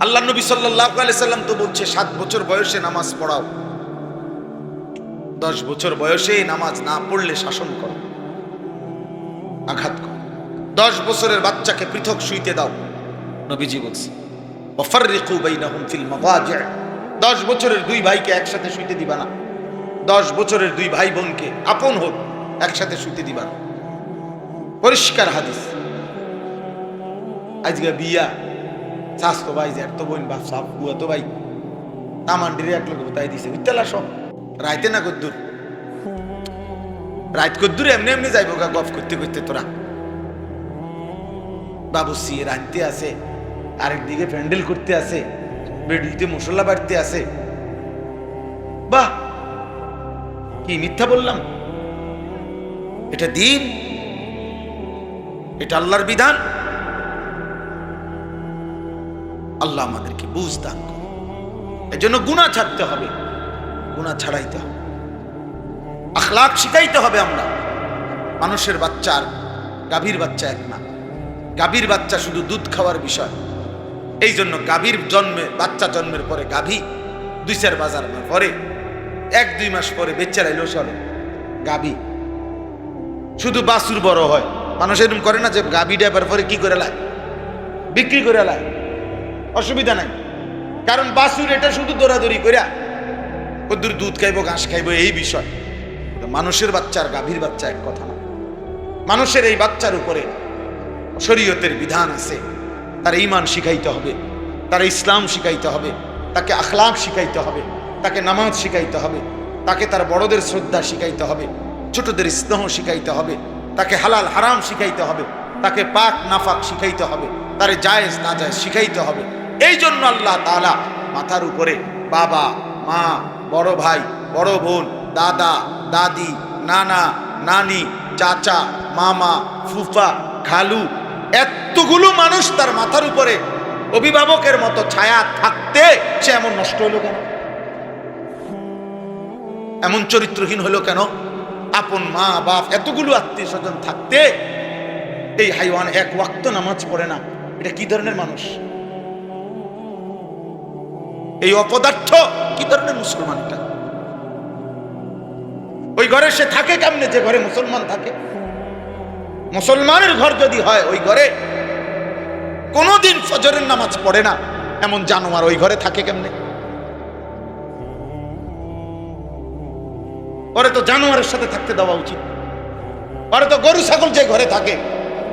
আল্লাহ নবী সাল্লাল্লাহু আলাইহি সাল্লাম তো বলছে 7 বছর বয়সে নামাজ পড়াও, 10 বছর বয়সে নামাজ না পড়লে শাসন করো, আঘাত করো। 10 বছরের বাচ্চাকে পৃথক শুইতে দাও, নবীজি বলছে ওয়াফাররিকু বাইনাহুম ফিল মাদাজি'। 10 বছরের 2 ভাইকে একসাথে শুইতে দিবা না, 10 বছরের 2 ভাই বোনকে আপন হোক একসাথে শুইতে দিবা না, পরিষ্কার হাদিস। আজকে বিয়া স্বাস্থ্য ভাই যে এত বোন বাপ সাপ বুয়া তো ভাই তামান্ডিরে এক লোক তাই দিছে বিদ্যালয় সব রাইতে না কদ্দুর, রাত কদ্দুর এমনি এমনি যাইব গা গফ করতে করতে। তোরা বাবু সিয়ে রাঁধতে আছে, আরেকদিকে প্যান্ডেল করতে আছে, বেডুইতে মশলা বাড়তে আছে। বাহ, কি মিথ্যা বললাম? এটা দিন, এটা আল্লাহর বিধান। আল্লাহ আমাদেরকে বুঝ দান করে। এজন্য গুনাহ ছাড়তে হবে, গুনাহ ছাড়াইতে হবে, আখলাক শিখাইতে হবে। আমরা মানুষের বাচ্চার গাভীর বাচ্চা এক না, গাভীর বাচ্চা শুধু দুধ খাওয়ার বিষয়। এই জন্য গাভীর বাচ্চা জন্মের পরে গাভী 2-4 বাজার পরে 1-2 মাস পরে বেচা লাইলেও চলে। গাভী শুধু বাছুর বড় হয়, মানুষ এরকম করে না যে গাভী ডেবার পরে কি করে লায়, বিক্রি করে লায়, অসুবিধা নাই। কারণ বাছুর এটা শুধু দৌড়াদৌড়ি করিয়া কদ্দুর দুধ খাইবো ঘাস খাইবো এই বিষয়। মানুষের বাচ্চা আর গাভীর বাচ্চা এক কথা না। মানুষের এই বাচ্চার উপরে শরীয়তের বিধান আছে, তার ঈমান শিখাইতে হবে, তার ইসলাম শিখাইতে হবে, তাকে আখলাক শিখাইতে হবে, তাকে নামাজ শিখাইতে হবে, তাকে তার বড়দের শ্রদ্ধা শিখাইতে হবে, ছোটদের স্নেহ শিখাইতে হবে, তাকে হালাল হারাম শিখাইতে হবে, তাকে পাক নাফাক শিখাইতে হবে, তার জায়েজ না জায়েজ শিখাইতে হবে। এই জন্য আল্লাহ তাআলা মাথার উপরে বাবা মা, বড় ভাই বড় বোন, দাদা দাদি, নানা নানি, চাচা মামা, ফুফা, খালু, এতগুলো মানুষ তার মাথার উপরে অভিভাবকের মতো ছায়া থাকতে সে এমন নষ্ট হলো কেন? এমন চরিত্রহীন হলো কেন? আপন মা বাপ এতগুলো আত্মীয় স্বজন থাকতে এই হাইওয়ান 1 ওয়াক্ত নামাজ পড়ে না। এটা কি ধরনের মানুষ? এই অপদার্থ কি ধরনের মুসলমানটা? ওই ঘরে সে থাকে কেমনে যে ঘরে মুসলমান থাকে? মুসলমানের ঘর যদি হয়, ওই ঘরে কোনোদিন ফজরের নামাজ পড়ে না এমন জানোয়ার ওই ঘরে থাকে কেমনে? ওরে তো জানোয়ারের সাথে থাকতে দেওয়া উচিত। ওরে তো গরু ছাগল যে ঘরে থাকে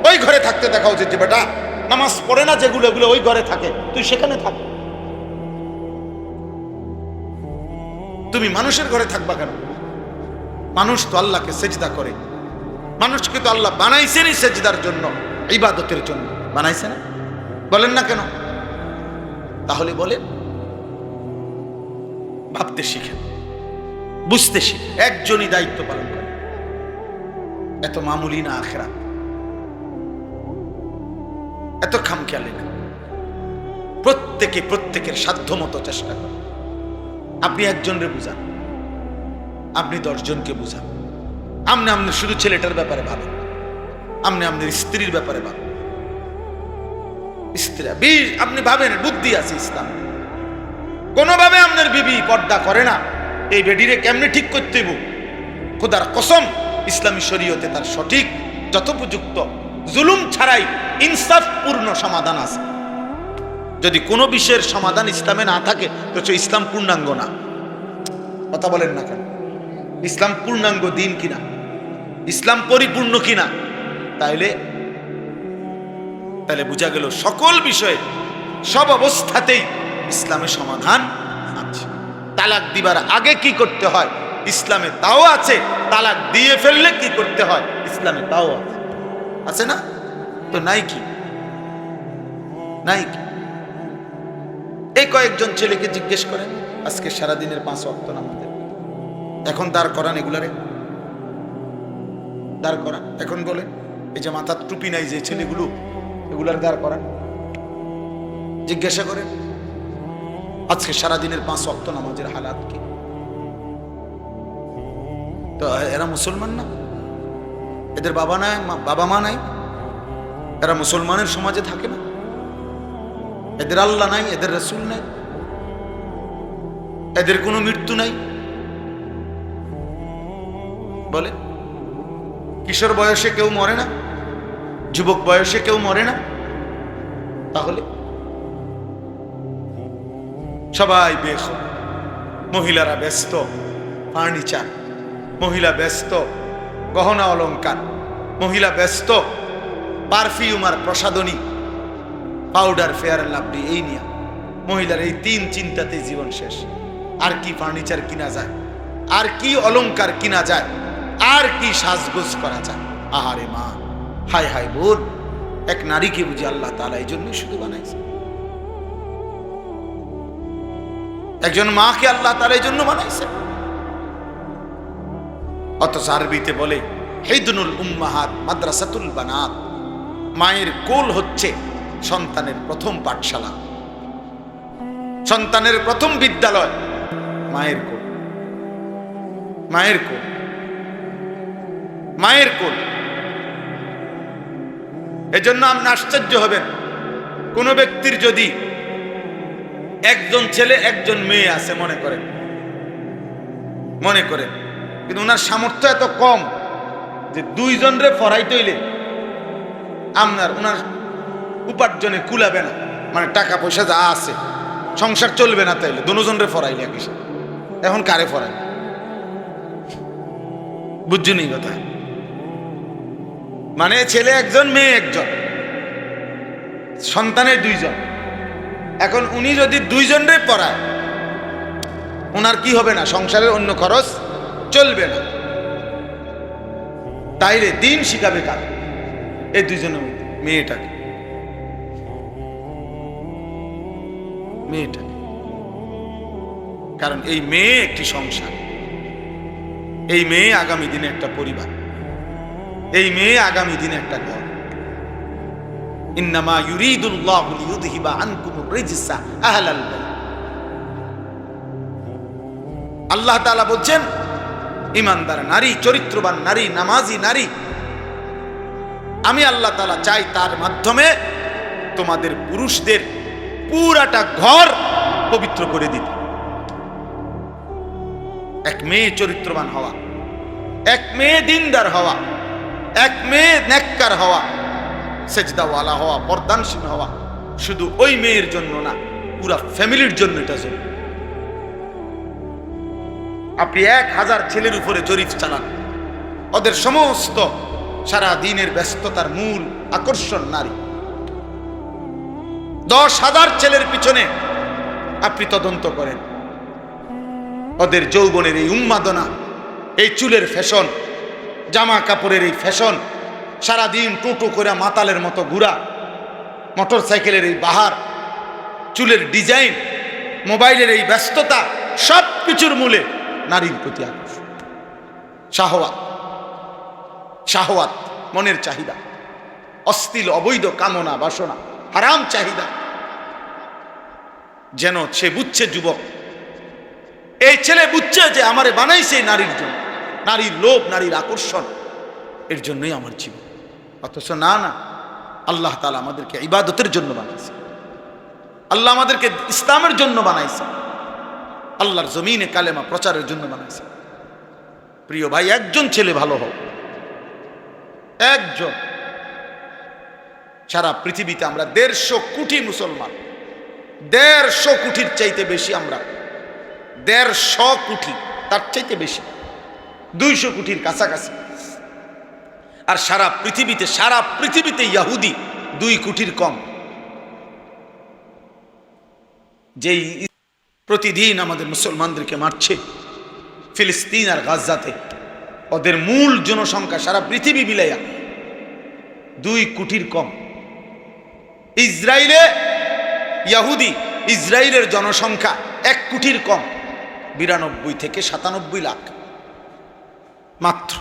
ওই ঘরে থাকতে দেখা উচিত। যে বেটা নামাজ পড়ে না যেগুলো, এগুলো ওই ঘরে থাকে, তুই সেখানে থাক। তুমি মানুষের ঘরে থাকবা কেন? মানুষ তো আল্লাহকে সেজদা করে, মানুষকে তো আল্লাহ বানাইছেনই সেজদার জন্য, ইবাদতের জন্য বানাইছে না? বলেন না কেন? তাহলে বলেন, ভাবতে শিখেন, বুঝতে শিখেন। একজনই দায়িত্ব পালন করে, এত মামুলি না আখিরাত, এত খামখেয়ালি না। প্রত্যেকে প্রত্যেকের সাধ্য মতো চেষ্টা করে। আপনি একজনরে বুঝান, আপনি 10 জনকে বুঝান। আপনি আপনার শুধু ছেলেটার ব্যাপারে ভাবেন, আপনি আপনার স্ত্রীর ব্যাপারে ভাবেন। স্ত্রী আপনি ভাবেন বুদ্ধি আছে ইসলাম, কোনোভাবে আপনার বিবি পর্দা করে না, এই বেডিরে কেমনে ঠিক করতে হইব? খোদার কসম ইসলামী শরীয়তে তার সঠিক যথোপযুক্ত জুলুম ছাড়াই ইনসাফপূর্ণ সমাধান আছে। যদি কোনো বিষয়ের সমাধান ইসলামে না থাকে তো ইসলাম পূর্ণাঙ্গ না। কথা বলেন না কেন? ইসলাম পূর্ণাঙ্গ দিন কিনা, ইসলাম পরিপূর্ণ কিনা, তাইলে বোঝা গেল সকল বিষয়ে সব অবস্থাতেই ইসলামের সমাধান আছে। তালাক দিবার আগে কি করতে হয় ইসলামে তাও আছে, তালাক দিয়ে ফেললে কি করতে হয় ইসলামে তাও আছে। আছে না? তো নাই কি? নাই কি? এই কয়েকজন ছেলেকে জিজ্ঞেস করেন আজকে সারাদিনের 5 ওয়াক্ত নামাজ এখন দাঁড় করান, এগুলারে দাঁড় করান। এখন বলে এই যে মাথার টুপি নাই যে ছেলেগুলো, এগুলার দাঁড় করান। জিজ্ঞাসা করেন আজকে সারাদিনের 5 ওয়াক্ত নামাজের হালাত কি? তো এরা মুসলমান না? এদের বাবা নাই, বাবা মা নাই? এরা মুসলমানের সমাজে থাকে না? এদের আল্লাহ নাই, এদের রাসূল নাই, এদের কোনো মৃত্যু নাই? বলে কিশোর বয়সে কেউ মরে না, যুবক বয়সে কেউ মরে না? তাহলে সবাই বেখবর। মহিলারা ব্যস্ত ফার্নিচার, মহিলা ব্যস্ত গহনা অলংকার, মহিলা ব্যস্ত পারফিউম আর প্রসাধনী, পাউডার, ফেয়ার লাভলি, এই নিয়ে মহিলার এই 3 চিন্তাতে জীবন শেষ। আর কি ফার্নিচার কিনা যায়, আর কি অলংকার কিনা যায়, আর কি সাজগোজ করা যায়? আহারে মা, হায় হায় বোন, এক নারীকে বুঝি আল্লাহ তাআলা এই জন্যই শুধু বানাইছে? একজন মাকে আল্লাহ তাআলা এই জন্য বানাইছে। অথচ আরবিতে বলে হিদনুল উম্মাহাত মাদ্রাসাতুল বানাত, মায়ের কোল হচ্ছে সন্তানের প্রথম পাঠশালা, সন্তানের প্রথম বিদ্যালয় মায়ের কোল। মায়ের কোল, মায়ের কোল। এজন্য আপনি আশ্চর্য হবেন কোন ব্যক্তির যদি একজন ছেলে একজন মেয়ে আছে মনে করেন, কিন্তু ওনার সামর্থ্য এত কম যে 2 জনরে পড়াইতে হইলে ওনার উপার্জনে কুলাবে না, মানে টাকা পয়সা যা আছে সংসার চলবে না, তাইলে 2 জনরে পড়াইলে একই সাথে। এখন কারে পড়ায়? বুঝছুনি কথা? মানে ছেলে একজন মেয়ে একজন, সন্তানের 2 জন। এখন উনি যদি 2 জনরে পড়ায় ওনার কি হবে না? সংসারের অন্য খরচ চলবে না। তাইলে দিন শিখাবে কার? এই 2 জনের মধ্যে মেয়েটাকে। কারণ এই মেয়ে একটি সংসার, এই মেয়ে আগামী দিনে একটা পরিবার, এই মেয়ে আগামী দিনে একটা ঘর। ইন্নামা ইউরিদুল্লাহু লিইউযহিবা আনকুমুর রিজসা আহলাল বাইত। আল্লাহ তাআলা বলছেন ঈমানদার নারী, চরিত্রবান নারী, নামাজি নারী, আমি আল্লাহ তাআলা চাই তার মাধ্যমে তোমাদের পুরুষদের পুরাটা ঘর পবিত্র করে দিতে। এক মেয়ে চরিত্রবান হওয়া, এক মেয়ে দিনদার হওয়া, এক মেয়ে নেককার হওয়া, সেজদাওয়ালা হওয়া, পর্দানশীল হওয়া, শুধু ওই মেয়ের জন্য না, পুরা ফ্যামিলির জন্য এটা জন্য। আপনি 1000 ছেলের উপরে জরিপ চালান, ওদের সমস্ত সারা দিনের ব্যস্ততার মূল আকর্ষণ নারী। 10,000 ছেলের পিছনে আপনি তদন্ত করেন, ওদের যৌবনের এই উন্মাদনা, এই চুলের ফ্যাশন, জামা কাপড়ের এই ফ্যাশন, সারাদিন টোটো করে মাতালের মতো ঘুরা, মোটর সাইকেলের এই বাহার, চুলের ডিজাইন, মোবাইলের এই ব্যস্ততা, সব কিছুর মূলে নারীর প্রতি আকর্ষণ, শাহওয়াত, শাহওয়াত, মনের চাহিদা, অশ্লীল অবৈধ কামনা বাসনা, হারাম চাহিদা। যেন সে বুঝছে, যুবক এই ছেলে বুঝছে যে আমারে বানাইছে নারীর জন্য, নারীর লোভ, নারীর আকর্ষণ, এর জন্যই আমার জীবন। অথচ না, আল্লাহ তাআলা আমাদেরকে ইবাদতের জন্য বানাইছে, আল্লাহ আমাদেরকে ইসলামের জন্য বানাইছে, আল্লাহর জমিনে কালেমা প্রচারের জন্য বানাইছে। প্রিয় ভাই, একজন ছেলে ভালো হোক, একজন। সারা পৃথিবীতে আমরা 150 কোটি মুসলমান, 150 কোটির চাইতে বেশি আমরা, 150 কোটি, তার চাইতে বেশি, 200 কোটির কাছাকাছি। আর সারা পৃথিবীতে ইহুদি 2 কোটির কম। যেই প্রতিদিন আমাদের মুসলমানদেরকে মারছে ফিলিস্তিন আর গাজাতে, ওদের মূল জনসংখ্যা সারা পৃথিবী মিলাইয়া 2 কোটির কম। ইসরায়েলের জনসংখ্যা 1 কোটির কম, 92 থেকে 97 লাখ মাত্র।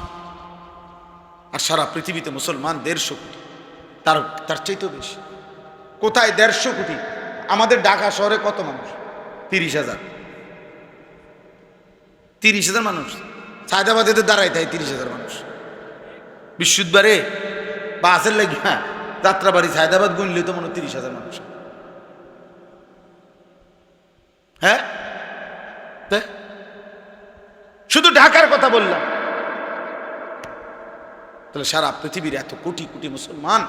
আর সারা পৃথিবীতে মুসলমান 150 কোটি, তার চাইতেও বেশি। কোথায় 150 কোটি? আমাদের ঢাকা শহরে কত মানুষ? 30,000। 30,000 মানুষ। সায়দাবাদে তো দাঁড়ায় তাই 30,000 মানুষ। বিশুদ্ধবারে বাসের লাগে, হ্যাঁ, যাত্রাবাড়ি সায়দাবাদ গুনলে তো মনে 30,000 মানুষ। হ্যাঁ, শুধু ঢাকার কথা বললাম। তাহলে সারা পৃথিবীর এত কোটি কোটি মুসলমান,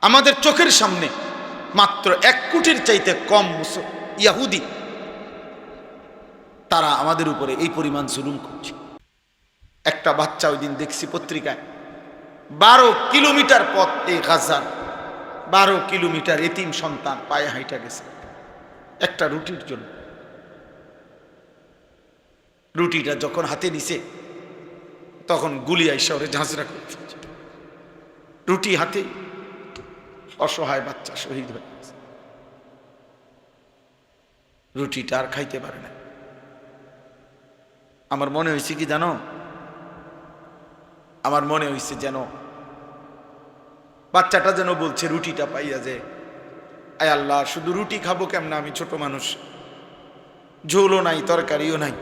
আমাদের চোখের সামনে মাত্র 1 কোটির চাইতে কম ইহুদি, তারা আমাদের উপরে এই পরিমাণ জুলুম করছে। একটা বাচ্চা ওই দিন দেখছি পত্রিকায়, 12 কিলোমিটার পথ, এই গাজার 12 কিলোমিটার এতিম সন্তান পায়ে হাঁটা গেছে একটা রুটির জন্য। রুটিটা যখন হাতে নিছে তখন গুলি আইসা ওরে ঝাঁঝরা করে ফেলছে। রুটি হাতে, অসহায় বাচ্চা শহীদ হয়ে গেছে। রুটিটা আর খাইতে পারে না। আমার মনে হয়েছে কি জানো, আমার মনে হয়েছে যেন বাচ্চাটা যেন বলছে রুটিটা পাইয়া যে, আয় আল্লাহ, শুধু রুটি খাবো কেমন, আমি ছোট মানুষ, ঝোলও নাই, তরকারিও নাই,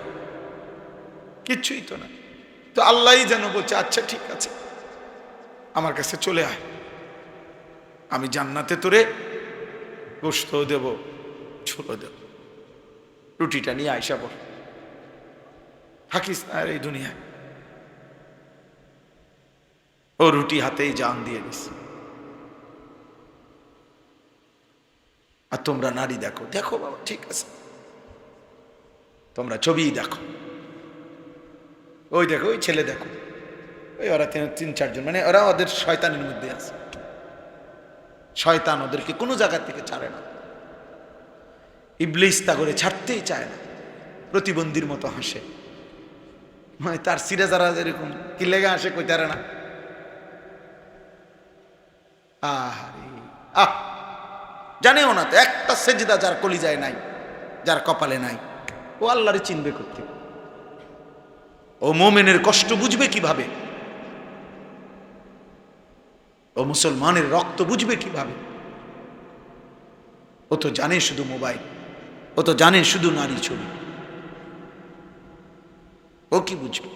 কিচ্ছুই তো না। তো আল্লাহই যেন বলছে, আচ্ছা ঠিক আছে, আমার কাছে চলে আয়, আমি জান্নাতে তোরে গোশত দেব, ছোলো দেব, রুটিটা নিয়ে আইসা পড়, থাকিস আর এই দুনিয়ায়। ও রুটি হাতেই জান দিয়ে দিস। আর তোমরা নারী দেখো, দেখো বাবা, ঠিক আছে, তোমরা ছবি দেখো, ওই দেখো, ওই ছেলে দেখো, ওই ওরা 3-4 জন, মানে ওরা ওদের শয়তানের মধ্যে আছে। শয়তান ওদেরকে কোনো জায়গা থেকে ছাড়ে না। ইবলিস তা করে ছাড়তেই চায় না, প্রতিবন্ধীর মতো হাসে, মানে তার সিরা যারা যেরকম কি লেগে হাসে কইতারে না। জানেও না তো একটা সেজদা যার কলিজায় নাই, যার কপালে নাই, ও আল্লাহরে চিনবে করতে, ও মোমেনের কষ্ট বুঝবে কিভাবে, ও মুসলমানের রক্ত বুঝবে কিভাবে? ও তো জানে শুধু মোবাইল, ও তো জানে শুধু নারী ছবি, ও কি বুঝবে?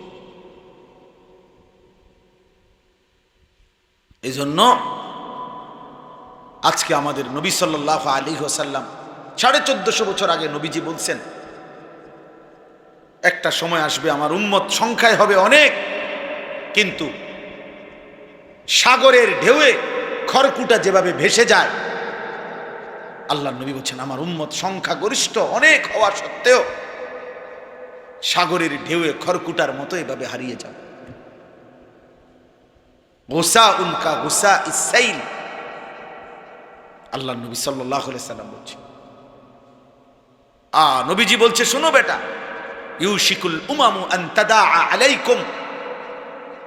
এই জন্য আজকে আমাদের নবী সাল্লাল্লাহু আলাইহি ওয়াসাল্লাম 1450 বছর আগে নবীজি বলছেন, একটা সময় আসবে আমার উম্মত সংখ্যায় হবে অনেক, কিন্তু সাগরের ঢেউয়ে খড়কুটা যেভাবে ভেসে যায়, আল্লাহ নবী বলছেন আমার উম্মত সংখ্যা গরিষ্ঠ অনেক হওয়া সত্ত্বেও সাগরের ঢেউয়ে খড়কুটার মতো এভাবে হারিয়ে যাবে। গোসা উনকা গোসা ইসাইল, আল্লাহ নবী সাল্লাল্লাহু আলাইহি সাল্লাম বলছে। নবীজি বলছে, শোনো বেটা, ইউশিকুল উমামু আন তাদাআ আলাইকুম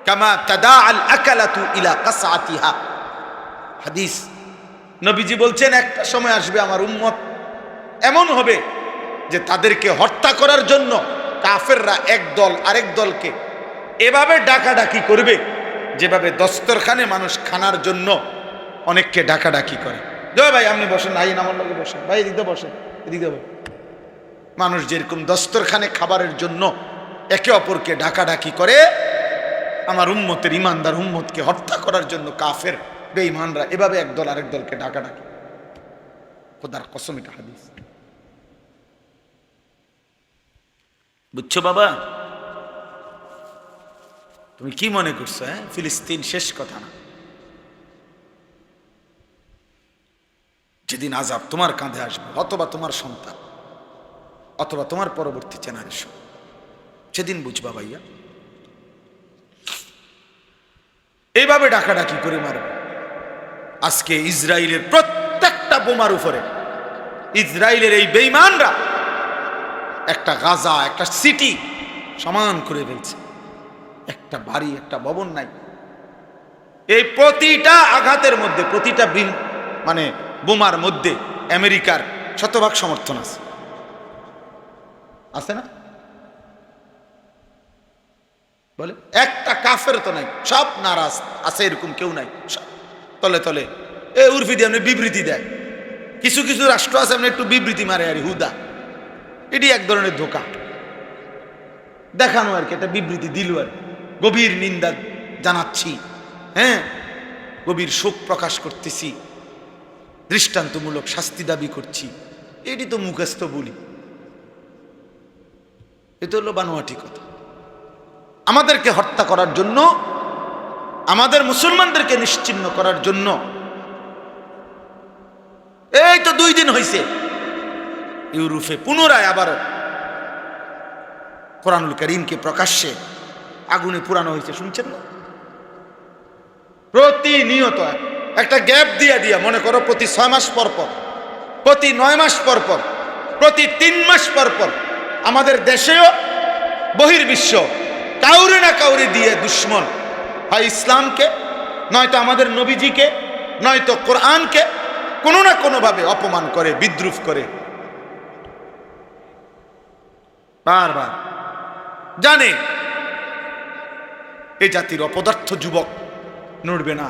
কামা তাদাআল আকালাতু ইলা কাসআতিহা। হাদিস, নবীজি বলছেন একটা সময় আসবে আমার উম্মত এমন হবে যে তাদেরকে হত্যা করার জন্য কাফেররা এক দল আরেক দলকে এভাবে ডাকাডাকি করবে, যেভাবে দস্তরখানে মানুষ খানার জন্য অনেককে ডাকাডাকি করে। ভাই আপনি বসেন, আইন আমার লগে বসেন, ভাই এদিকে বসেন, এদিকে বসেন। মানুষ যেরকম দস্তরখানে খাবারের জন্য একে অপরকে ডাকাডাকি করে, আমার উম্মতের ইমানদার উম্মতকে হত্যা করার জন্য কাফের বেঈমানরা এভাবে এক দল আরেক দলকে ডাকাডাকি। খোদার কসম, এটা হাদিস। বুঝছো বাবা? তুমি কি মনে করছো ফিলিস্তিন শেষ কথা না। যেদিন আযাব তোমার কাঁধে আসবে, অথবা তোমার সন্তান, অথবা তোমার পরবর্তী জেনারেশন, সেদিন বুঝবা ভাইয়া। এইভাবে ডাকাডাকি করে মারবে। আজকে ইসরায়েলের প্রত্যেকটা বোমার উপরে ইসরায়েলের এই বেঈমানরা একটা গাজা, একটা সিটি সমান করে ফেলছে। একটা বাড়ি, একটা ভবন নাই। এই প্রতিটা আঘাতের মধ্যে, প্রতিটা মানে বোমার মধ্যে আমেরিকার শতভাগ সমর্থন আছে, আছে না? বলে একটা কাফের তো নাই, সব নারাজ আছে, এরকম কেউ নাই। তলে তলে উর্ফি দিয়ে আপনি বিবৃতি দেয়। কিছু কিছু রাষ্ট্র আছে আপনি একটু বিবৃতি মারে আর হুদা, এটি এক ধরনের ধোঁকা দেখানো আর কি, একটা বিবৃতি দিল আর গভীর নিন্দা জানাচ্ছি, গভীর শোক প্রকাশ করতেছি, দৃষ্টান্তমূলক শাস্তি দাবি করছি। এটি তো মুখস্থ বলি, এটা হলো বানোয়াটি কথা। আমাদেরকে হত্যা করার জন্য, আমাদের মুসলমানদেরকে নিশ্চিহ্ন করার জন্য এই তো 2 দিন হয়েছে ইউরোপে পুনরায় আবারও কোরআনুল কারীমকে প্রকাশ্যে আগুনে পুরানো হয়েছে, শুনছেন না? প্রতিনিয়ত একটা গ্যাপ দিয়া মনে করো প্রতি 6 মাস পর পর, প্রতি 9 মাস পর পর, প্রতি 3 মাস পর পর আমাদের দেশেও বহির্বিশ্ব কাউরে না কাউরে দিয়ে দুশ্মন হয় ইসলামকে, নয়তো আমাদের নবীজিকে, নয়তো কোরআনকে কোনো না কোনোভাবে অপমান করে, বিদ্রুপ করে। বারবার জানে এই জাতির অপদার্থ যুবক নড়বে না।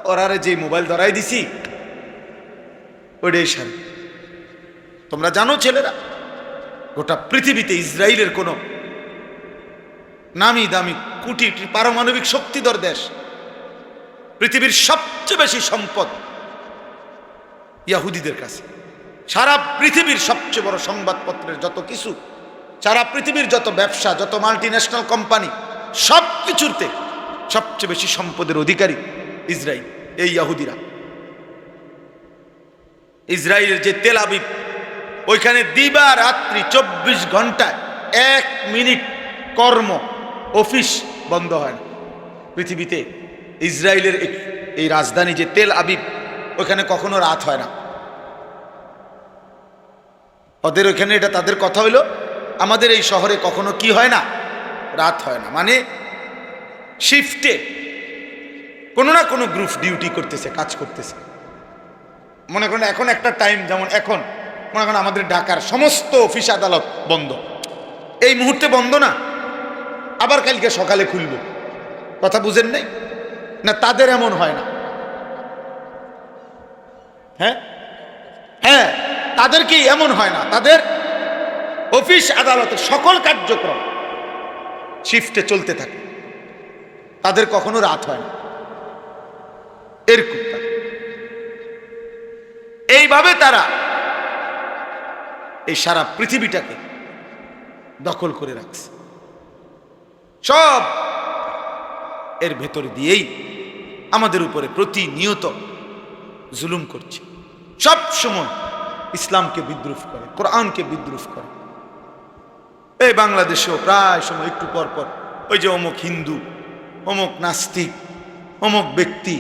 ওরারে যে মোবাইল ধরাই দিছি ওইটাই সার। তোমরা জানো ছেলেরা, গোটা পৃথিবীতে ইসরায়েলের কোন নামি দামি কোটি পারমাণবিক শক্তিধর দেশ, পৃথিবীর সবচেয়ে বেশি সম্পদ ইহুদিদের কাছে। সারা পৃথিবীর সবচেয়ে বড় সংবাদপত্রের যত কিছু, সারা পৃথিবীর যত ব্যবসা, যত মাল্টিন্যাশনাল কোম্পানি, সব কিছুতে সবচেয়ে বেশি সম্পদের অধিকারী ইসরায়েল, এই ইহুদিরা। ইসরায়েলের যে তেল আবিব, ওইখানে দিবা রাত্রি 24 ঘন্টায় 1 মিনিট কর্ম অফিস বন্ধ হয় না। পৃথিবীতে ইসরায়েলের এই রাজধানী যে তেল আবিব, ওইখানে কখনো রাত হয় না। ওদের ওইখানে এটা তাদের কথা হইল, আমাদের এই শহরে কখনো কি হয় না, রাত হয় না। মানে শিফটে কোনো না কোনো গ্রুপ ডিউটি করতেছে, কাজ করতেছে। মনে করেন এখন একটা টাইম, যেমন এখন মনে করেন আমাদের ঢাকার সমস্ত অফিস আদালত বন্ধ, এই মুহূর্তে বন্ধ না, আবার কালকে সকালে খুলব। কথা বুঝেন নাই না? তাদের এমন হয় না। হ্যাঁ হ্যাঁ, তাদের কি এমন হয় না? তাদের অফিস আদালতের সকল কার্যক্রম শিফটে চলতে থাকে, তাদের কখনো রাত হয় না। এরকম এইভাবে তারা এই সারা পৃথিবীটাকে দখল করে রাখছে। সব এর ভেতর দিয়েই আমাদের উপরে প্রতিনিয়ত জুলুম করছে। সব সময় ইসলামকে বিদ্রুপ করে, কোরআনকে বিদ্রুপ করে। এই বাংলাদেশেও প্রায় সময় একটু পর পর ওই যে অমুক হিন্দু, অমুক নাস্তিক, অমুক ব্যক্তি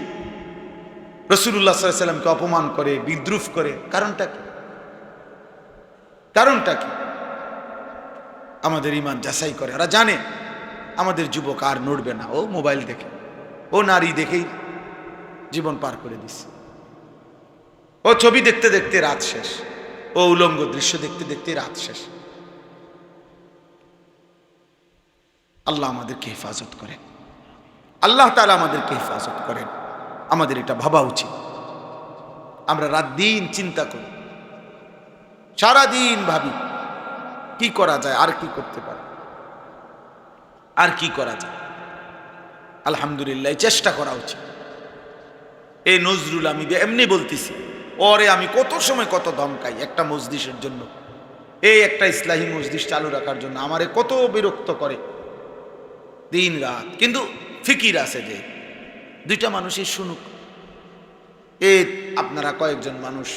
রাসূলুল্লাহ সাল্লাল্লাহু আলাইহি ওয়াসাল্লামকে অপমান করে, বিদ্রুপ করে। কারণটা কি? কারণটা কি? আমাদের ঈমান যাচাই করে। ওরা জানে আমাদের যুবক আর নড়বে না, ও মোবাইল দেখে, ও নারী দেখেই জীবন পার করে দিচ্ছে, ও ছবি দেখতে দেখতে রাত শেষ, ও উলঙ্গ দৃশ্য দেখতে দেখতে রাত শেষ। আল্লাহ আমাদেরকে হেফাজত করেন, আল্লাহ তাআলা আমাদেরকে হেফাজত করেন। আমাদের এটা ভাবা উচিত। আমরা রাত দিন চিন্তা করি, সারাদিন ভাবি কি করা যায়, আর কি করতে পারে, আর কি করা যায়। আলহামদুলিল্লাহ, চেষ্টা করা উচিত। এই নজরুল আমি এমনি বলতেছি, ওরে আমি কত সময় কত ধমকাই একটা মজলিসের জন্য, এই একটা ইসলাহী মজলিস চালু রাখার জন্য আমারে কত বিরক্ত করে। দিন রাত। কিন্তু ফিকির আছে যে দুইটা মানুষই শুনুক। আপনারা কয়েকজন মানুষ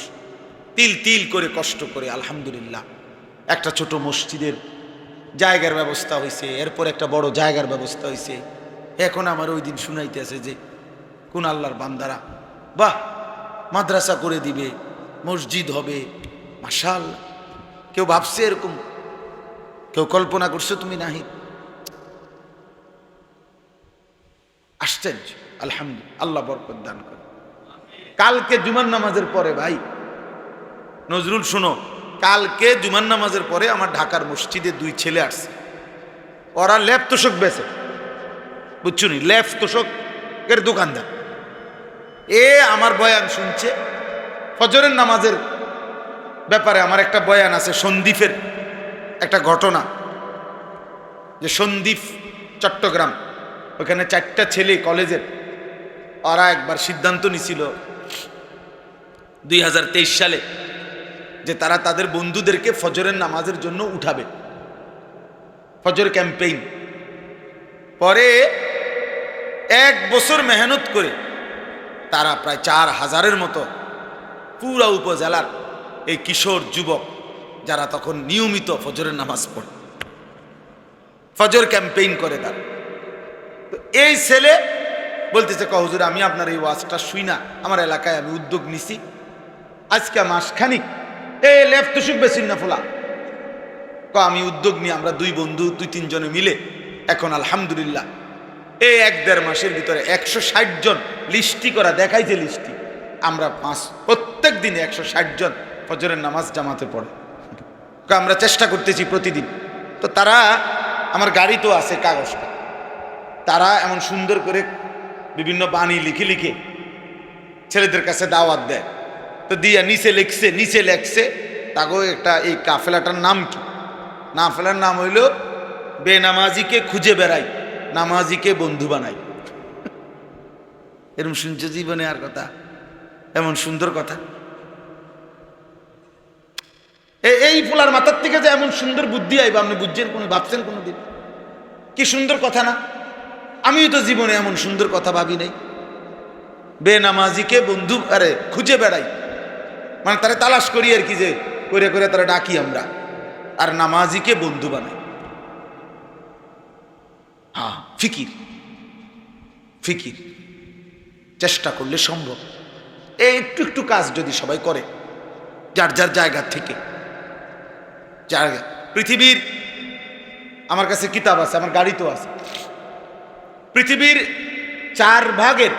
তিল তিল করে কষ্ট করে আলহামদুলিল্লাহ একটা ছোট মসজিদের জায়গার ব্যবস্থা হয়েছে, এরপর একটা বড় জায়গার ব্যবস্থা হয়েছে। এখন আমার ওই দিন শুনাইতেছে যে কোন আল্লাহর বান্দারা বাহ মাদ্রাসা করে দিবে, মসজিদ হবে, মাশাআল্লাহ। কেউ ভাবছে এরকম? কেউ কল্পনা করছো তুমি? নাহি। আশ্চর্য, আলহামদুলিল্লাহ, আল্লাহ বরকত দান করে। কালকে জুমার নামাজের পরে ভাই নজরুল শোনো, কালকে জুমার নামাজের পরে আমার ঢাকার মসজিদে দুই ছেলে আসছে। ওরা ল্যাপ তোষক বেচে, বুঝছো নি, ল্যাপ তোষকের দোকানদার। আমার বয়ান শুনছে ফজরের নামাজের ব্যাপারে। আমার একটা বয়ান আছে সন্দ্বীপের একটা ঘটনা, যে সন্দ্বীপ চট্টগ্রাম, ওখানে 4টা ছেলে কলেজের, ওরা একবার সিদ্ধান্ত নিছিল 2023 সালে যে তারা তাদের বন্ধুদেরকে ফজরের নামাজের জন্য উঠাবে, ফজর ক্যাম্পেইন। পরে 1 বছর মেহনত করে তারা প্রায় 4000-এর মতো পুরা উপজেলার এই কিশোর যুবক যারা তখন নিয়মিত ফজরের নামাজ পড়ে, ফজর ক্যাম্পেইন করে তারা। তো এই ছেলে বলতেছে, হুজুর আমি আপনার এই ওয়াজটা শুই না, আমার এলাকায় আমি উদ্যোগ নিছি, আজকে মাসখানিক এই লেফ তুষুক বেশি না ফোলা, আমি উদ্যোগ নিয়ে আমরা 2 বন্ধু 2-3 জনে মিলে এখন আলহামদুলিল্লাহ এই 1-1.5 মাসের ভিতরে 160 জন লিস্টি করা দেখাইছে, লিস্টি আমরা প্রত্যেক দিনে 160 জন ফজরের নামাজ জামাতে পড়ে। আমরা চেষ্টা করতেছি প্রতিদিন। তো তারা আমার গাড়ি তো আছে কাগজটা, তারা এমন সুন্দর করে বিভিন্ন বাণী লিখে লিখে ছেলেদের কাছে দাওয়াত দেয়। তো দিয়া নিচে লেখছে তাগো একটা এই কাফেলাটার নাম কি? কাফেলার নাম হইল বেনামাজিকে খুঁজে বেড়াই, নামাজিকে বন্ধু বানাই। এরকম শুনছে জীবনে আর কথা? এমন সুন্দর কথা এই ফুলার মাথার থেকে যে এমন সুন্দর বুদ্ধি আইবা, আপনি বুঝছেন কোন, ভাবছেন কোনদিন? কি সুন্দর কথা না? আমিও তো জীবনে এমন সুন্দর কথা ভাবি নাই। বেনামাজিকে বন্ধু আরে খুঁজে বেড়াই, মানে তারা তালাশ করি আর কি, যে করে করে তারা ডাকি আমরা, আর নামাজিকে বন্ধু বানাই। হ্যাঁ, ফিকির চেষ্টা করলে সম্ভব। এই একটু একটু কাজ যদি সবাই করে যার যার জায়গা থেকে, পৃথিবীর, আমার কাছে কিতাব আছে, আমার গাড়িতেও আছে, পৃথিবীর 4 ভাগের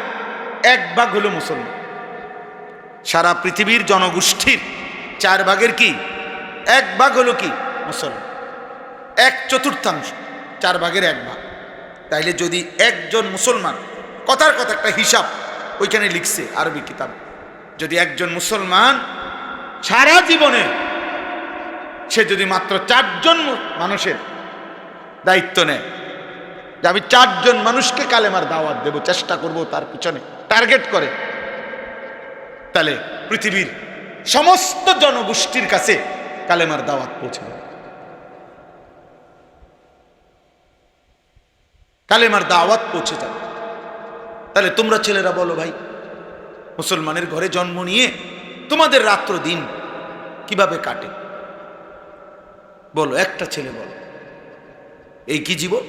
1 ভাগ হলো মুসলমান। সারা পৃথিবীর জনগোষ্ঠীর 4 ভাগের কি 1 ভাগ হলো কি মুসলমান, 1/4, 4 ভাগের 1 ভাগ। তাইলে যদি একজন মুসলমান, কথার কথা একটা হিসাব ওইখানে লিখছে আরবি কিতাব, যদি একজন মুসলমান সারা জীবনে সে যদি মাত্র 4 জন মানুষের দায়িত্ব নেয়, যে আমি 4 জন মানুষকে কালেমার দাওয়াত দেব, চেষ্টা করব তার পিছনে টার্গেট করে, তাহলে পৃথিবীর সমস্ত জনগোষ্ঠীর কাছে কালেমার দাওয়াত পৌঁছে যাবে। কালেমার দাওয়াত পৌঁছে যাবে। তাহলে তোমরা ছেলেরা বলো ভাই, মুসলমানের ঘরে জন্ম নিয়ে তোমাদের রাত্র দিন কিভাবে কাটে? বলো, একটা ছেলে বলো, এই কি জীবন?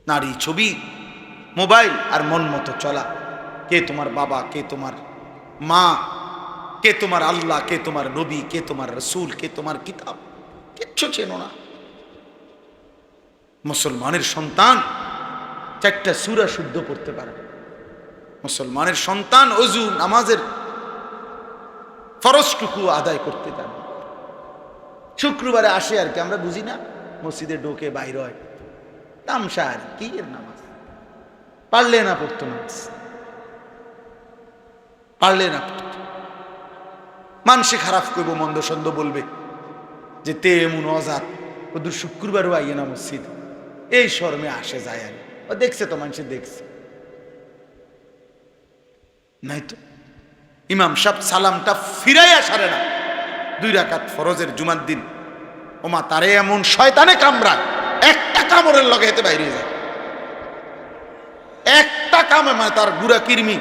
নারী, ছবি, মোবাইল আর মন মতো চলা। কে তোমার বাবা, কে তোমার মা, কে তোমার আল্লাহ, কে তোমার নবী, কে তোমার রসুল, কে তোমার কিতাব, কিচ্ছু চেনো না। মুসলমানের সন্তান 4টা সূরা শুদ্ধ পড়তে পারে। মুসলমানের সন্তান ওযু নামাজের ফরজটুকু আদায় করতে পারে। শুক্রবারে আসে আর কি, আমরা বুঝি না, মসজিদে ঢোকে বাইর হয়, তামসা আর কি এর নামাজ, পারলে না পড়তো নামাজ, পারলে না পড়তো। মানুষে খারাপ করবো, মন্দ সন্দ বলবে যে তে এমন অজাত, ওদের শুক্রবারও আইয়ে না মসজিদ, এই শরমে আসে যায় আর ও দেখছে তো, মানুষে দেখছে নাই তো। ইমাম সাহেব সালামটা ফিরাইয়া সারে না, 2 রাকাত ফরজের জুমার দিন, ওমা তারে এমন শয়তানে কামড়ায়, একটা কামড়ের লগে হেতে বাইরে যায়, একটা কামে মানে তার গুড়া কৃমি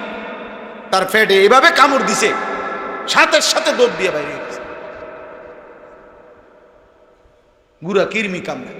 তার ফেটে এভাবে কামড় দিছে, সাথে সাথে দৌড় দিয়ে বাইরে গেছে, গুড়া কৃমি কামড়ে।